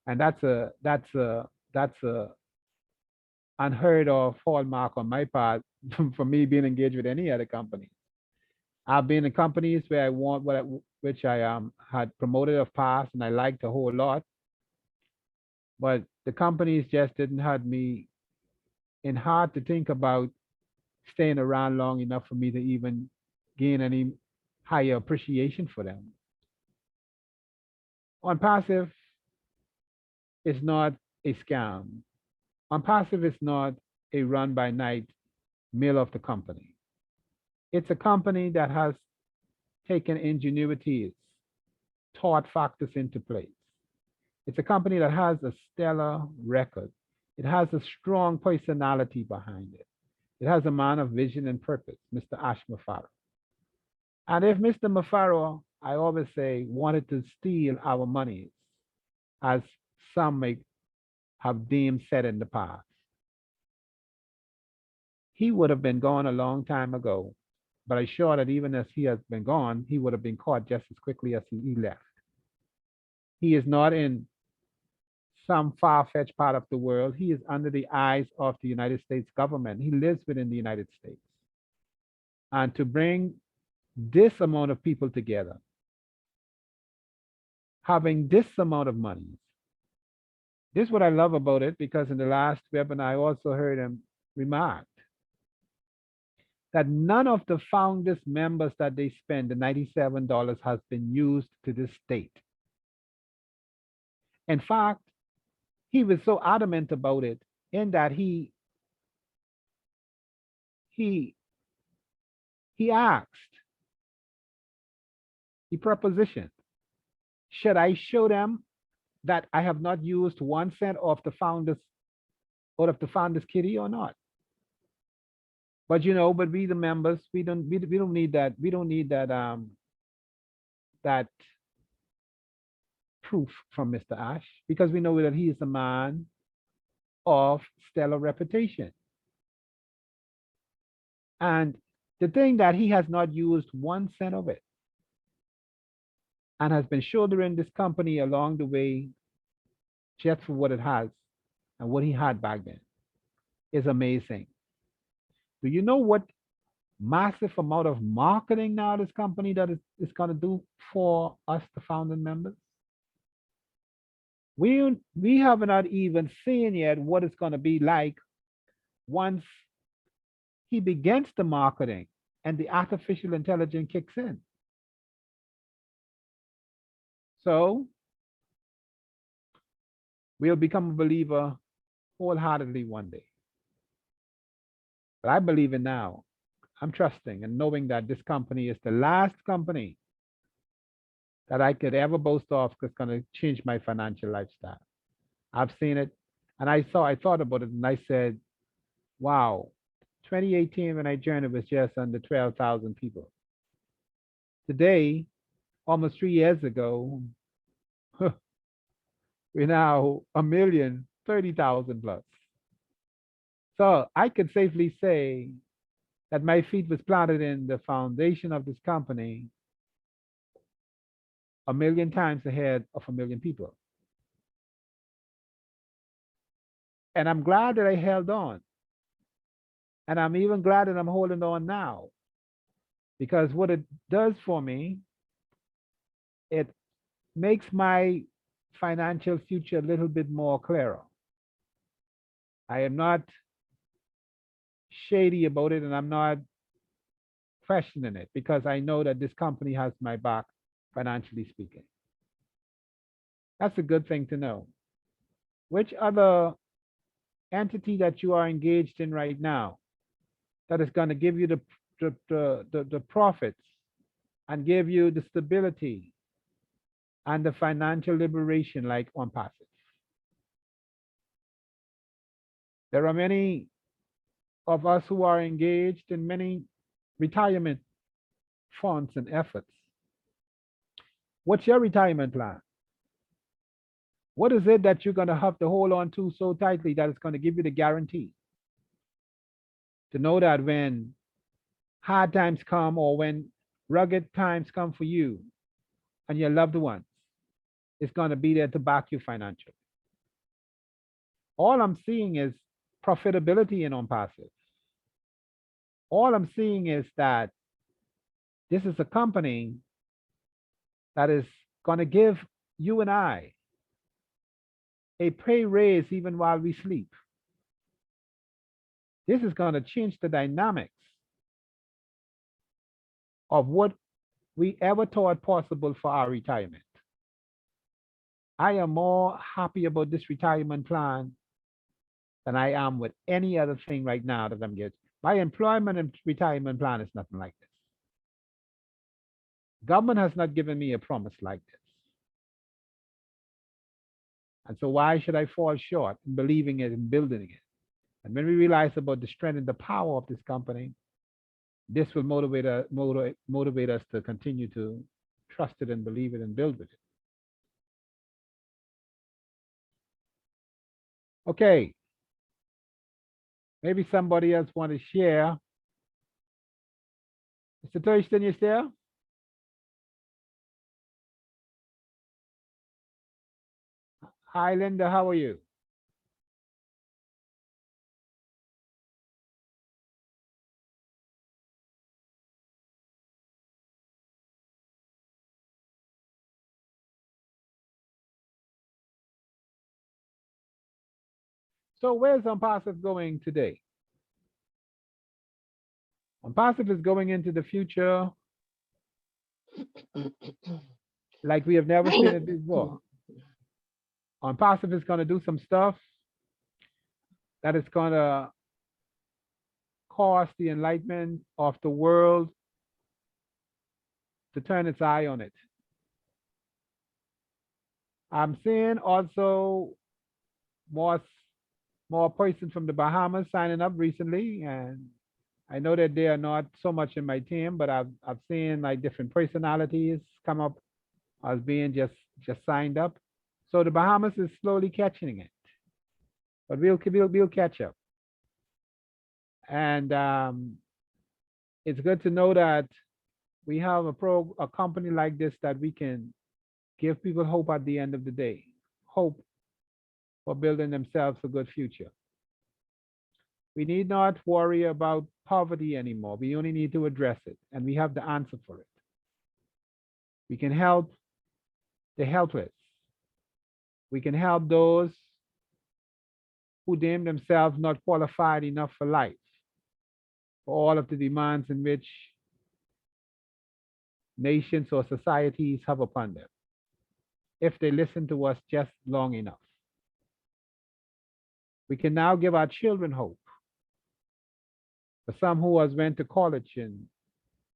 And that's a unheard of hallmark on my part for me being engaged with any other company. I've been in companies where I want which I had promoted of past and I liked a whole lot, but the companies just didn't have me in heart to think about staying around long enough for me to even gain any higher appreciation for them. On passive is not a scam. On passive is not a run by night mill of the company. It's a company that has taken ingenuities, thought factors into place. It's a company that has a stellar record. It has a strong personality behind it. It has a man of vision and purpose, Mr. Ash Mafaro. And if Mr. Mafaro, I always say, wanted to steal our monies, as some may have deemed said in the past, he would have been gone a long time ago. But I'm sure that even as he has been gone, he would have been caught just as quickly as he left. He is not in some far-fetched part of the world. He is under the eyes of the United States government. He lives within the United States. And to bring this amount of people together, having this amount of money, this is what I love about it, because in the last webinar, I also heard him remark that none of the founders members that they spend, the $97 has been used to this date. In fact, he was so adamant about it in that he asked, he propositioned, should I show them that I have not used 1 cent of the founders out of the founders kitty or not? But but we the members, we don't need that. We don't need that proof from Mr. Ash, because we know that he is a man of stellar reputation. And the thing that he has not used 1 cent of it and has been shouldering this company along the way just for what it has and what he had back then is amazing. Do you know what massive amount of marketing now this company that is going to do for us, the founding members? We have not even seen yet what it's going to be like once he begins the marketing and the artificial intelligence kicks in. So we'll become a believer wholeheartedly one day. But I believe it now. I'm trusting and knowing that this company is the last company that I could ever boast of that's going to change my financial lifestyle. I've seen it, and I thought about it, and I said, wow, 2018 when I joined, it was just under 12,000 people. Today, almost 3 years ago, we're now 1,030,000 plus. So I could safely say that my feet was planted in the foundation of this company 1,000,000 times ahead of 1,000,000 people. And I'm glad that I held on. And I'm even glad that I'm holding on now. Because what it does for me, it makes my financial future a little bit more clearer. I am not shady about it, and I'm not questioning it, because I know that this company has my back, financially speaking. That's a good thing to know. Which other entity that you are engaged in right now that is going to give you the profits and give you the stability and the financial liberation like ONPASSIVE. There are many of us who are engaged in many retirement funds and efforts. What's your retirement plan? What is it that you're going to have to hold on to so tightly that it's going to give you the guarantee to know that when hard times come or when rugged times come for you and your loved ones, it's going to be there to back you financially? All I'm seeing is profitability in ONPASSIVE. All I'm seeing is that this is a company that is going to give you and I a pay raise even while we sleep. This is going to change the dynamics of what we ever thought possible for our retirement. I am more happy about this retirement plan than I am with any other thing right now that I'm getting. My employment and retirement plan is nothing like this. Government has not given me a promise like this. And so why should I fall short in believing it and building it? And when we realize about the strength and the power of this company, this will motivate us to continue to trust it and believe it and build with it. Okay. Maybe somebody else want to share. Mr. Thurston, you there? Hi, Linda, how are you? So where's ONPASSIVE going today? ONPASSIVE is going into the future like we have never seen it before. ONPASSIVE is going to do some stuff that is going to cause the enlightenment of the world to turn its eye on it. I'm seeing also more persons from the Bahamas signing up recently, and I know that they are not so much in my team, but I've seen like different personalities come up as being just signed up. So the Bahamas is slowly catching it, but we'll catch up. And it's good to know that we have a company like this that we can give people hope at the end of the day, hope for building themselves a good future. We need not worry about poverty anymore. We only need to address it, and we have the answer for it. We can help the helpless. We can help those who deem themselves not qualified enough for life, for all of the demands in which nations or societies have upon them, if they listen to us just long enough. We can now give our children hope. For some who has went to college and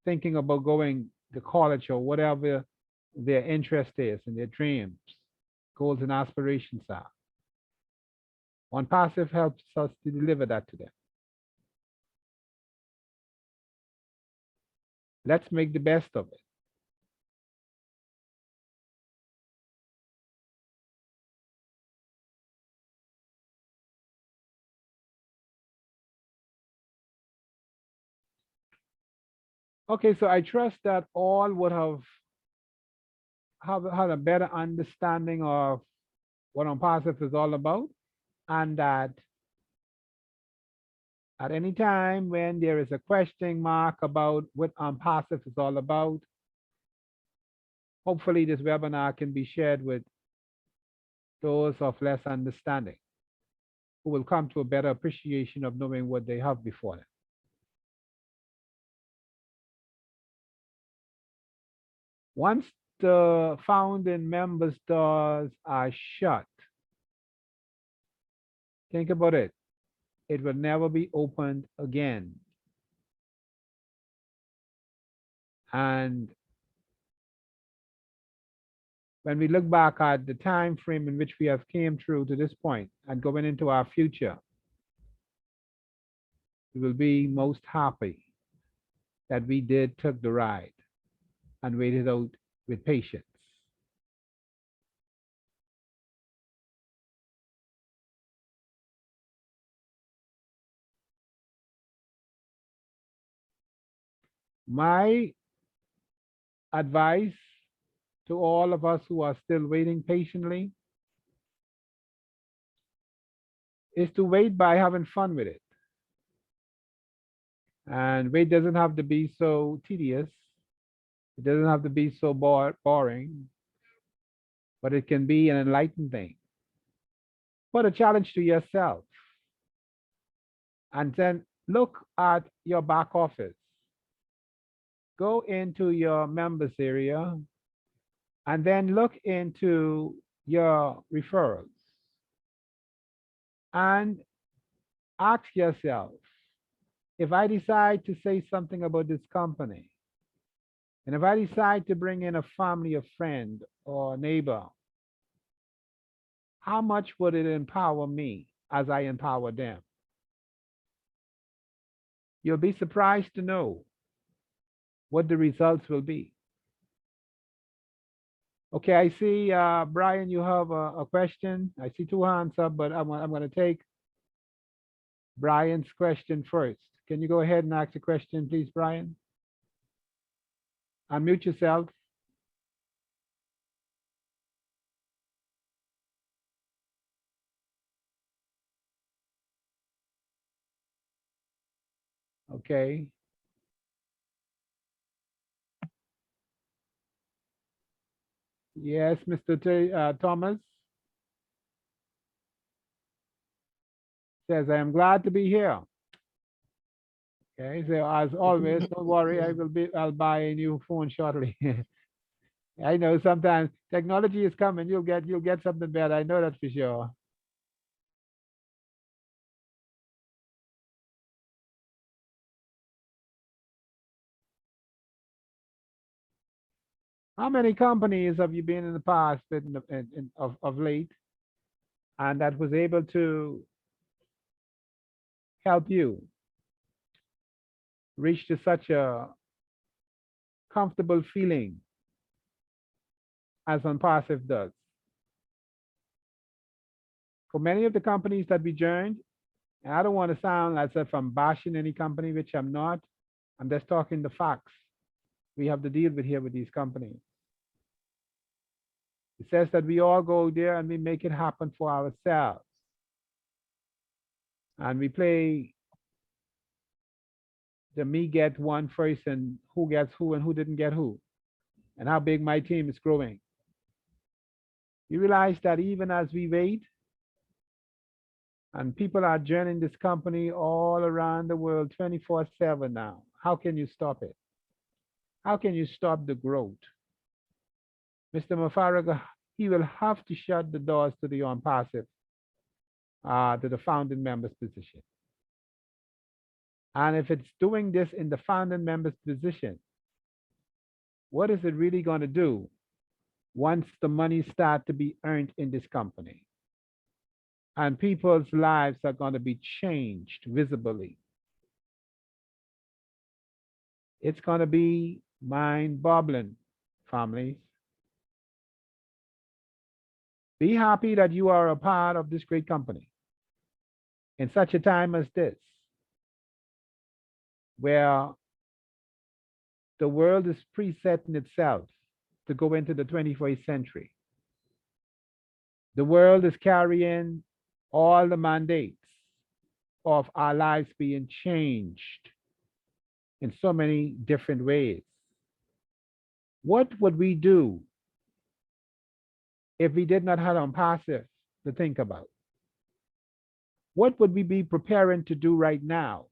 thinking about going to college or whatever their interest is and their dreams, goals and aspirations are, ONPASSIVE helps us to deliver that to them. Let's make the best of it. Okay, so I trust that all would have had a better understanding of what ONPASSIVE is all about, and that at any time when there is a question mark about what ONPASSIVE is all about, hopefully this webinar can be shared with those of less understanding who will come to a better appreciation of knowing what they have before them. Once the founding members' doors are shut, think about it. it will never be opened again. And when we look back at the time frame in which we have came through to this point and going into our future, we will be most happy that we did took the ride and waited out with patience. My advice to all of us who are still waiting patiently is to wait by having fun with it. And wait doesn't have to be so tedious. It doesn't have to be so boring, but it can be an enlightened thing. Put a challenge to yourself and then look at your back office. Go into your members area and then look into your referrals and ask yourself, if I decide to say something about this company, and if I decide to bring in a family, a friend, or a neighbor, how much would it empower me as I empower them? You'll be surprised to know what the results will be. Okay, I see, Brian, you have a question. I see two hands up, but I'm going to take Brian's question first. Can you go ahead and ask the question, please, Brian? Unmute yourself. Okay. Yes, Mr. Thomas says, I am glad to be here. Okay, so as always, don't worry, I'll buy a new phone shortly. I know sometimes technology is coming, you'll get something better. I know that for sure. How many companies have you been in the past of late and that was able to help you reach to such a comfortable feeling as ONPASSIVE does? For many of the companies that we joined, and I don't want to sound as if I'm bashing any company, which I'm not. I'm just talking the facts we have to deal with here with these companies. It says that we all go there and we make it happen for ourselves. And we play the me get one first and who gets who and who didn't get who, and how big my team is growing. You realize that even as we wait, and people are joining this company all around the world 24/7 now, how can you stop it? How can you stop the growth? Mr. Mafaraga, he will have to shut the doors to the ONPASSIVE, to the founding members position. And if it's doing this in the founding members position, what is it really going to do once the money start to be earned in this company? And people's lives are going to be changed visibly. It's going to be mind-boggling, families. Be happy that you are a part of this great company in such a time as this, where the world is presetting itself to go into the 21st century. The world is carrying all the mandates of our lives being changed in so many different ways. What would we do if we did not have ONPASSIVE to think about? What would we be preparing to do right now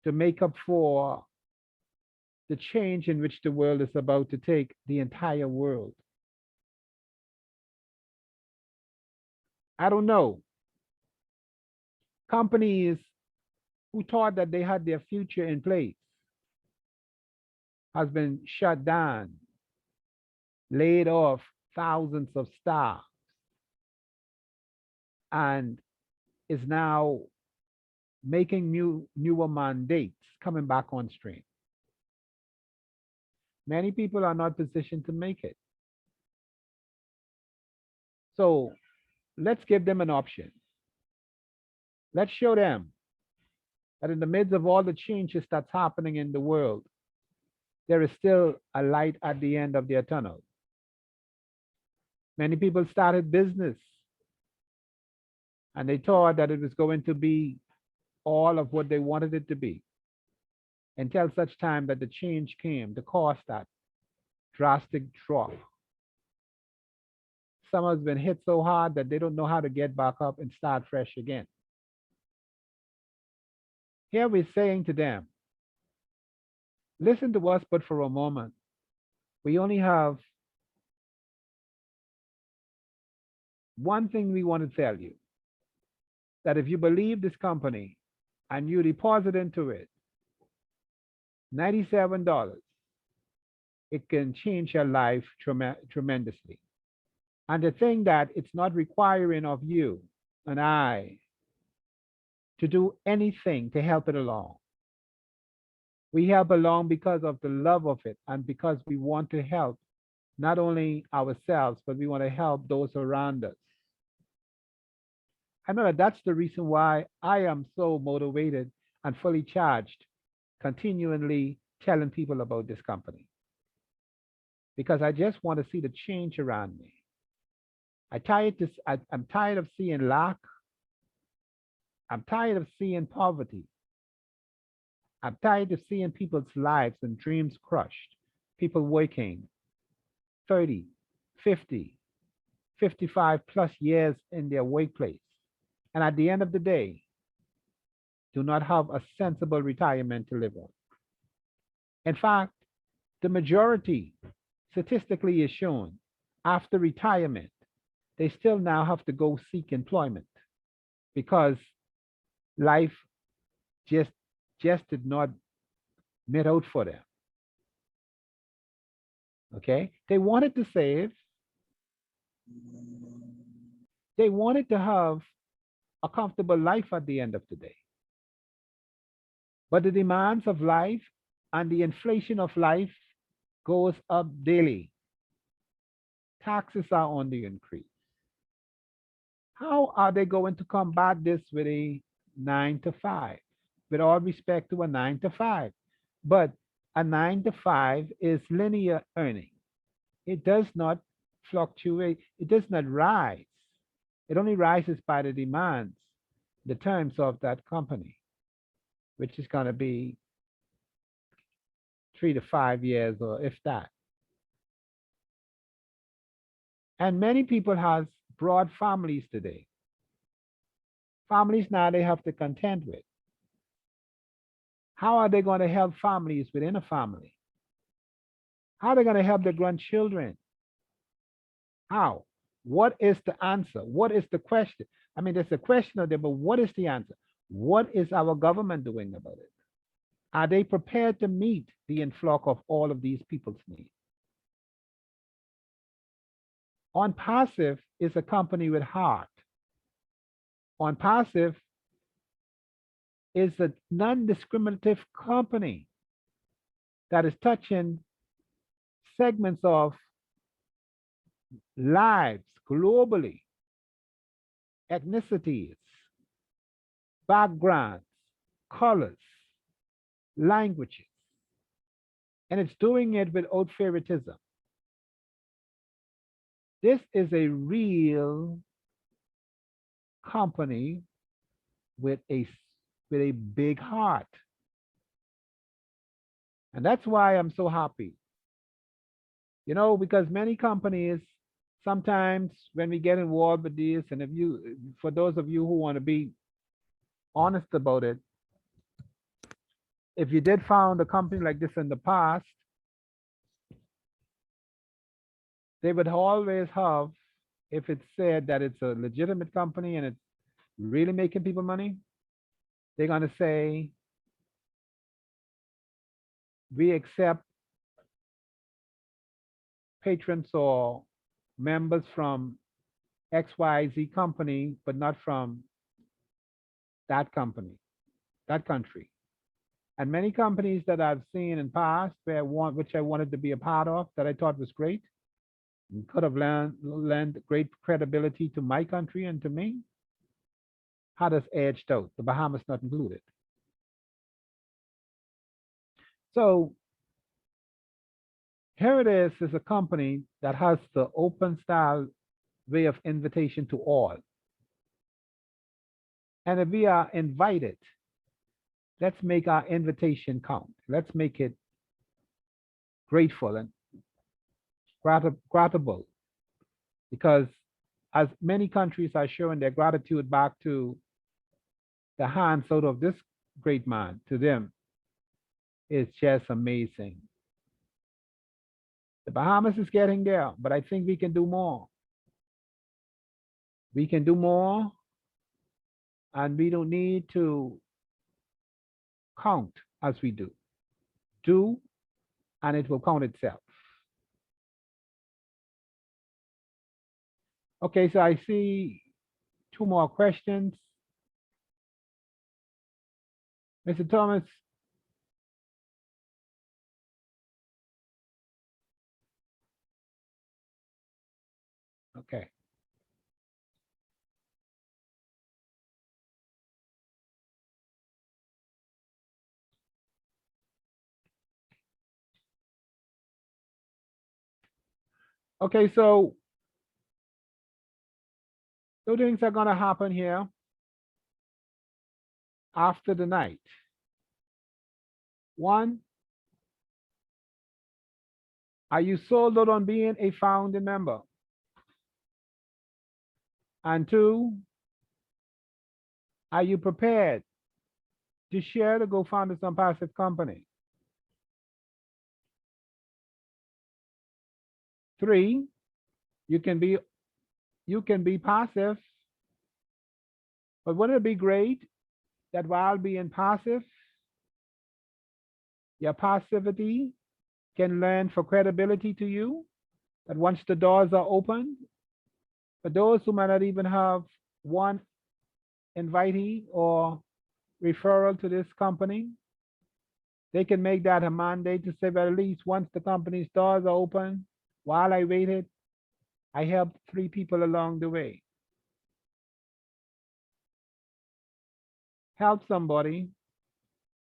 to make up for the change in which the world is about to take the entire world? I don't know. Companies who thought that they had their future in place has been shut down, laid off thousands of staff, and is now making newer mandates coming back on stream. Many people are not positioned to make it. So let's give them an option. Let's show them that in the midst of all the changes that's happening in the world, there is still a light at the end of their tunnel. Many people started business and they thought that it was going to be all of what they wanted it to be until such time that the change came to cause that drastic drop. Some has been hit so hard that they don't know how to get back up and start fresh again. Here we're saying to them, listen to us, but for a moment. We only have one thing we want to tell you, that if you believe this company and you deposit into it $97, it can change your life tremendously. And the thing that it's not requiring of you and I to do anything to help it along. We help along because of the love of it and because we want to help not only ourselves, but we want to help those around us. I know that that's the reason why I am so motivated and fully charged, continually telling people about this company. Because I just want to see the change around me. I'm tired of seeing lack. I'm tired of seeing poverty. I'm tired of seeing people's lives and dreams crushed. People working 30, 50, 55 plus years in their workplace. And at the end of the day, do not have a sensible retirement to live on. In fact, the majority statistically is shown after retirement, they still now have to go seek employment because life just did not met out for them. Okay? They wanted to save. They wanted to have a comfortable life at the end of the day. But the demands of life and the inflation of life goes up daily. Taxes are on the increase. How are they going to combat this with a 9 to 5? With all respect to a 9 to 5. But a 9 to 5 is linear earning. It does not fluctuate. It does not rise. It only rises by the demands, the terms of that company, which is going to be 3 to 5 years or if that. And many people have broad families today. Families now they have to contend with. How are they going to help families within a family? How are they going to help their grandchildren? How? What is the answer? What is the question? I mean, there's a question out there, but what is the answer? What is our government doing about it? Are they prepared to meet the influx of all of these people's needs? ONPASSIVE is a company with heart. ONPASSIVE is a non-discriminative company that is touching segments of lives globally, ethnicities, backgrounds, colors, languages, and it's doing it without favoritism. This is a real company with a big heart. And that's why I'm so happy. You know, because many companies, sometimes when we get involved with this, and for those of you who want to be honest about it, if you did found a company like this in the past, they would always have, if it said that it's a legitimate company and it's really making people money, they're going to say, we accept patrons or members from XYZ company, but not from that company, that country. And many companies that I've seen in past which I wanted to be a part of that I thought was great and could have lent great credibility to my country and to me, had us edged out, the Bahamas not included. So here it is a company that has the open style way of invitation to all. And if we are invited, let's make our invitation count. Let's make it grateful and gratable, because as many countries are showing their gratitude back to the hands out of this great man, to them, it's just amazing. The Bahamas is getting there, but I think we can do more. We can do more, and we don't need to count as we do. Do, and it will count itself. Okay, so I see two more questions. Mr. Thomas. Okay. Okay, so two things are going to happen here after the night. One, are you sold out on being a founding member? And two, are you prepared to share the GoFounders ONPASSIVE company? Three, you can be passive, but wouldn't it be great that while being passive, your passivity can lend for credibility to you, that once the doors are open, for those who might not even have one invitee or referral to this company, they can make that a mandate to say, well, at least once the company's doors are open, while I waited, I helped 3 people along the way. Help somebody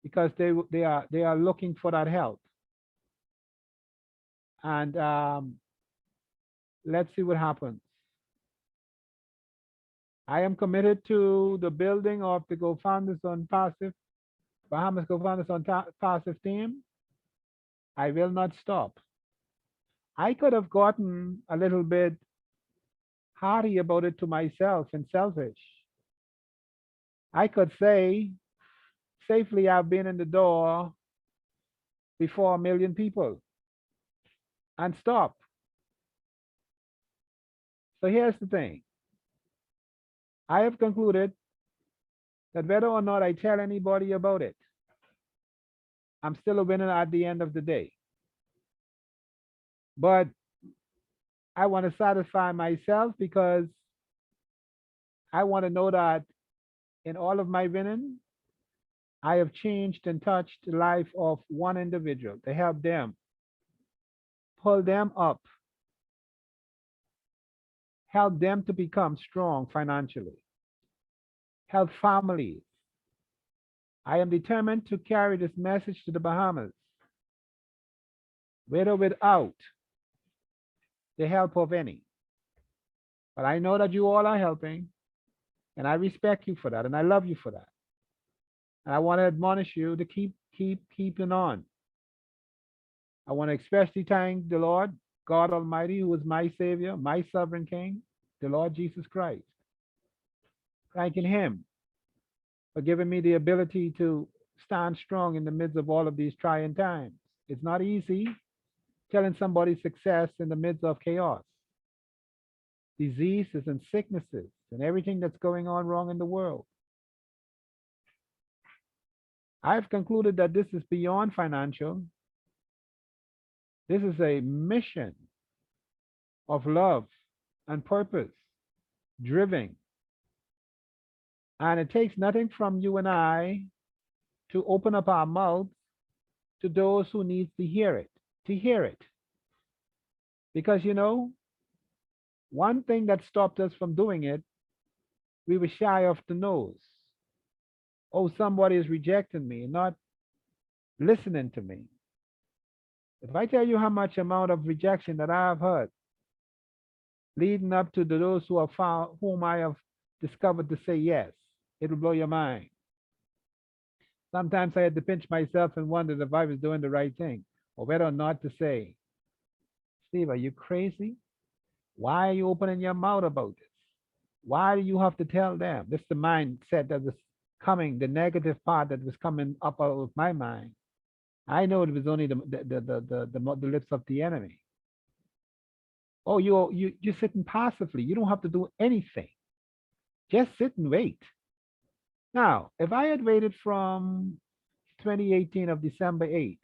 because they are looking for that help. And let's see what happens. I am committed to the building of the GoFounders ONPASSIVE, Bahamas GoFounders ONPASSIVE team. I will not stop. I could have gotten a little bit hearty about it to myself and selfish. I could say safely I've been in the door before 1 million people and stop. So here's the thing. I have concluded that whether or not I tell anybody about it, I'm still a winner at the end of the day. But I want to satisfy myself because I want to know that in all of my winning, I have changed and touched the life of one individual to help them, pull them up, help them to become strong financially, help families. I am determined to carry this message to the Bahamas, with or without the help of any. But I know that you all are helping, and I respect you for that, and I love you for that. And I want to admonish you to keeping on. I want to especially thank the Lord, God Almighty, who is my Savior, my Sovereign King, the Lord Jesus Christ. Thanking Him for giving me the ability to stand strong in the midst of all of these trying times. It's not easy telling somebody success in the midst of chaos, diseases and sicknesses and everything that's going on wrong in the world. I've concluded that this is beyond financial. This is a mission of love and purpose driven. And it takes nothing from you and I to open up our mouths to those who need to hear it, to hear it. Because one thing that stopped us from doing it, we were shy of the nose. Oh, somebody is rejecting me, not listening to me. If I tell you how much amount of rejection that I've heard leading up to those who have found whom I have discovered to say yes, it will blow your mind. Sometimes I had to pinch myself and wonder if I was doing the right thing or whether or not to say, Steve, are you crazy? Why are you opening your mouth about this? Why do you have to tell them? This is the mindset that was coming, the negative part that was coming up out of my mind. I know it was only the lips of the enemy. Oh, you're sitting passively. You don't have to do anything. Just sit and wait. Now, if I had waited from 2018 of December 8th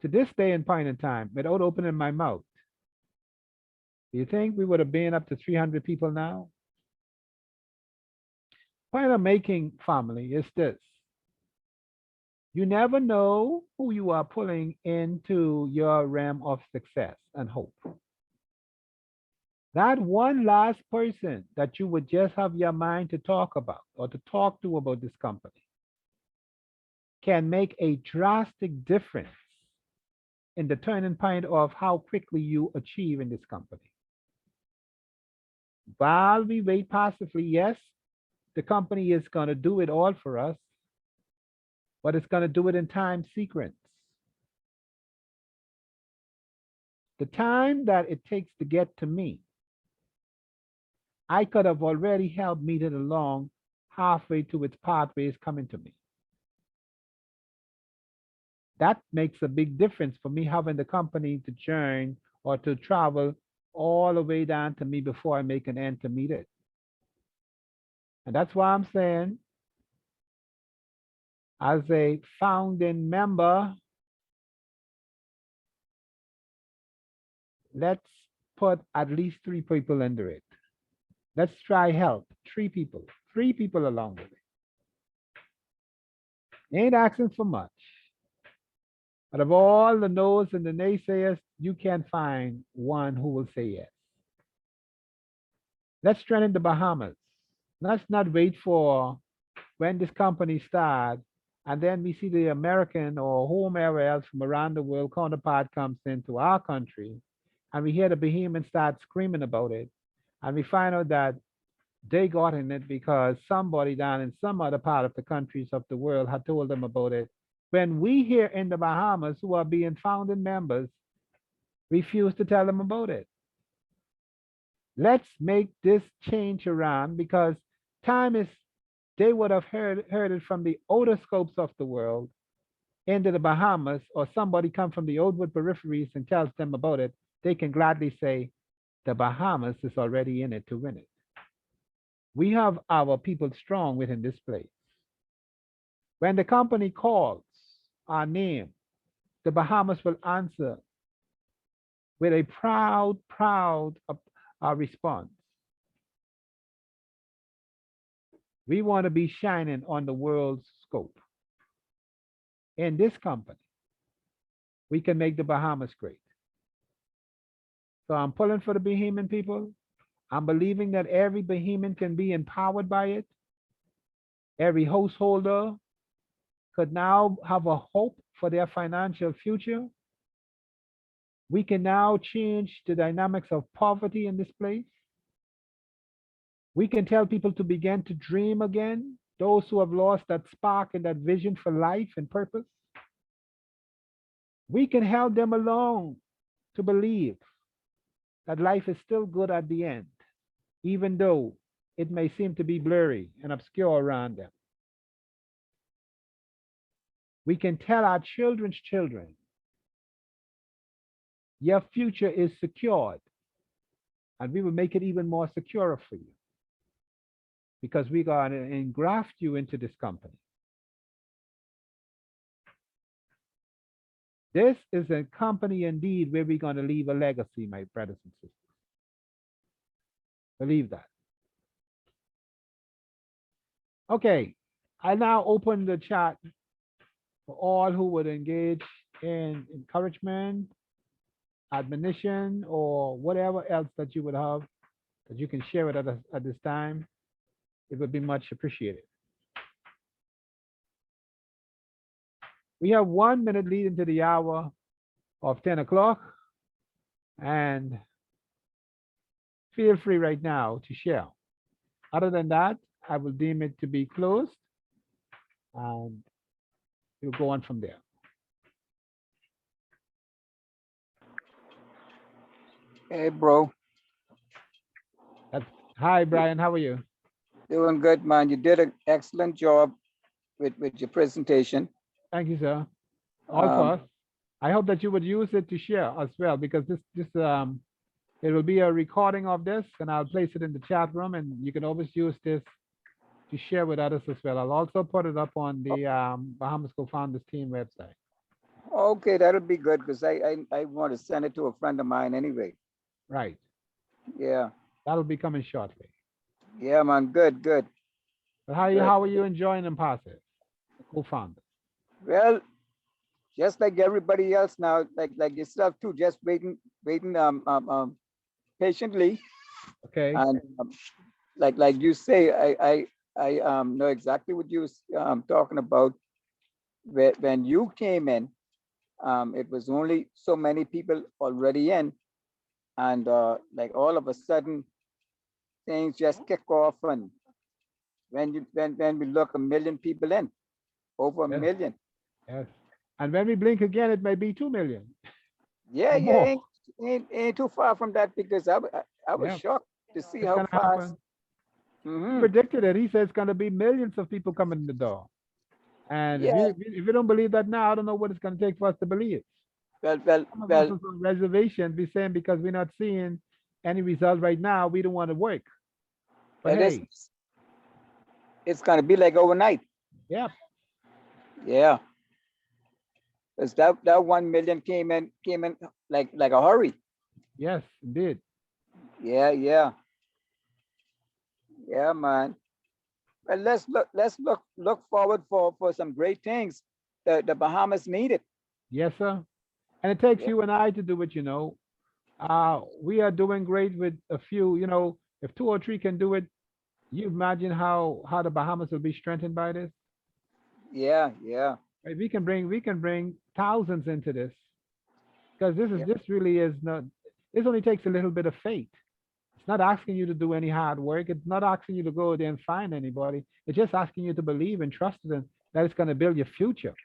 to this day and point in time without opening my mouth, do you think we would have been up to 300 people now? Point I'm making, family, is this. You never know who you are pulling into your realm of success and hope. That one last person that you would just have your mind to talk about or to talk to about this company can make a drastic difference in the turning point of how quickly you achieve in this company. While we wait passively, yes, the company is going to do it all for us, but it's going to do it in time sequence. The time that it takes to get to me, I could have already helped meet it along halfway to its pathways coming to me. That makes a big difference for me having the company to join or to travel all the way down to me before I make an end to meet it. And that's why I'm saying, as a founding member, let's put at least 3 people under it. Let's try help. 3 people along with it. Ain't asking for much. But of all the no's and the naysayers, you can find one who will say yes. Let's strengthen the Bahamas. Let's not wait for when this company starts and then we see the American or whomever else from around the world counterpart comes into our country and we hear the Bahamians start screaming about it and we find out that they got in it because somebody down in some other part of the countries of the world had told them about it. When we here in the Bahamas, who are being founding members, refuse to tell them about it. Let's make this change around because time is, they would have heard it from the outer scopes of the world into the Bahamas, or somebody come from the outward peripheries and tells them about it. They can gladly say, the Bahamas is already in it to win it. We have our people strong within this place. When the company calls our name, the Bahamas will answer with a proud response. We want to be shining on the world's scope. In this company, we can make the Bahamas great. So I'm pulling for the Bahamian people. I'm believing that every Bahamian can be empowered by it. Every householder could now have a hope for their financial future. We can now change the dynamics of poverty in this place. We can tell people to begin to dream again, those who have lost that spark and that vision for life and purpose. We can help them along to believe that life is still good at the end, even though it may seem to be blurry and obscure around them. We can tell our children's children, your future is secured, and we will make it even more secure for you. because we're going to engraft you into this company. This is a company indeed where we're going to leave a legacy, my brothers and sisters. Believe that. Okay, I now open the chat for all who would engage in encouragement, admonition, or whatever else that you would have that you can share with us at this time. It would be much appreciated. We have 1 minute leading to the hour of 10 o'clock, and feel free right now to share. Other than that, I will deem it to be closed, and we'll go on from there. Hey, bro. Hi, Brian. How are you? Doing good, man. You did an excellent job with your presentation. Thank you, sir. All for us. I hope that you would use it to share as well, because it will be a recording of this, and I'll place it in the chat room, and you can always use this to share with others as well. I'll also put it up on the Bahamas Co-Founders Team website. Okay, that'll be good, because I want to send it to a friend of mine anyway. Right. Yeah. That'll be coming shortly. Yeah, man. Good, good. But how are you enjoying ONPASSIVE, co-founder? Well, just like everybody else now, like yourself too, just waiting patiently. Okay. And like you say, I know exactly what you was talking about. When you came in, it was only so many people already in, and like all of a sudden, things just kick off, and when we look 1 million people in, over a Yes. million. Yes. And when we blink again, it may be 2 million. Yeah, or yeah, more. ain't too far from that, because I was Yeah. shocked to see It's how gonna fast. happen. He Mhm. predicted it. He says it's going to be millions of people coming in the door. And Yeah, if you don't believe that now, I don't know what it's going to take for us to believe. well, Some of us well, is on reservations. Be saying because we're not seeing any result right now, we don't want to work. But it is. hey, It's gonna be like overnight. yeah, Yeah, because that 1 million came in like a hurry. yes, indeed. Yeah, yeah, yeah, man. Well, let's look forward for some great things. The Bahamas need it. Yes, sir. And it takes Yeah, you and I to do it, you know. We are doing great with a few, you know, if 2 or 3 can do it, you imagine how the Bahamas will be strengthened by this. yeah, yeah, Right? We can bring thousands into this, because yeah, this really is not, this only takes a little bit of faith. It's not asking you to do any hard work. It's not asking you to go there and find anybody. It's just asking you to believe and trust in that it's going to build your future.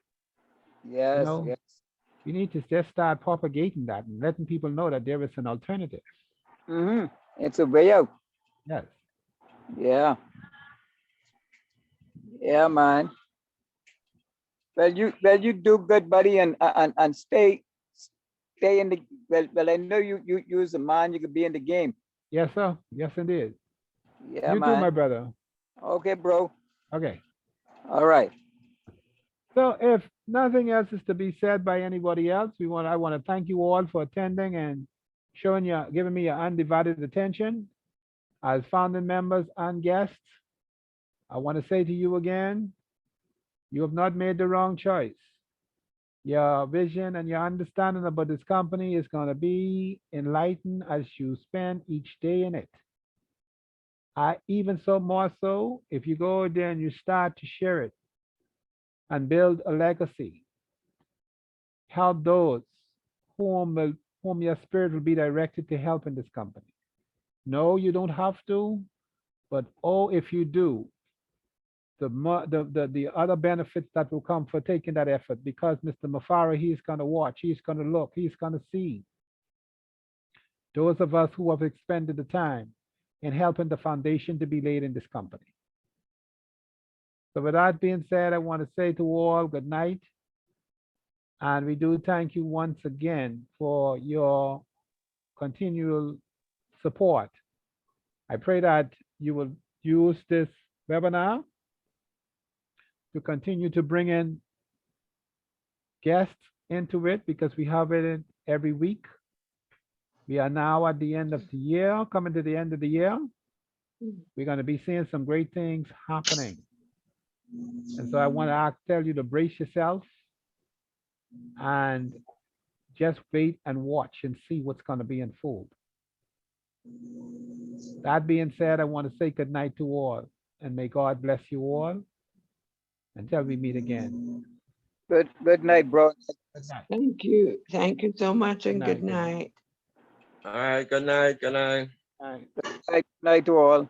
You yes, know, yes. you need to just start propagating that and letting people know that there is an alternative. Mm-hmm. It's a way out. Yes. Yeah, yeah, man. Well, you do good, buddy, and stay in the well. I know you as a man, you could be in the game. Yes, sir. Yes, indeed. Yeah, You too, my man. brother. Okay, bro. Okay. All right. So if nothing else is to be said by anybody else, I want to thank you all for attending and giving me your undivided attention as founding members and guests. I want to say to you again, you have not made the wrong choice. Your vision and your understanding about this company is going to be enlightened as you spend each day in it. Even so more so, if you go there and you start to share it and build a legacy, help those whom your spirit will be directed to help in this company. No, you don't have to, but oh, if you do, the other benefits that will come for taking that effort, because Mr. Mafara, he's going to watch, he's going to look, he's going to see those of us who have expended the time in helping the foundation to be laid in this company. So with that being said, I want to say to all good night. And we do thank you once again for your continual support. I pray that you will use this webinar to continue to bring in guests into it because we have it in every week. We are now at the end of the year, coming to the end of the year. We're going to be seeing some great things happening. And so I want to tell you to brace yourself and just wait and watch and see what's going to be unfold. That being said, I want to say good night to all and may God bless you all until we meet again. Good night, bro. Good night. Thank you. Thank you so much and night, good good night. night. All right, good night, good night. All right. Night to all.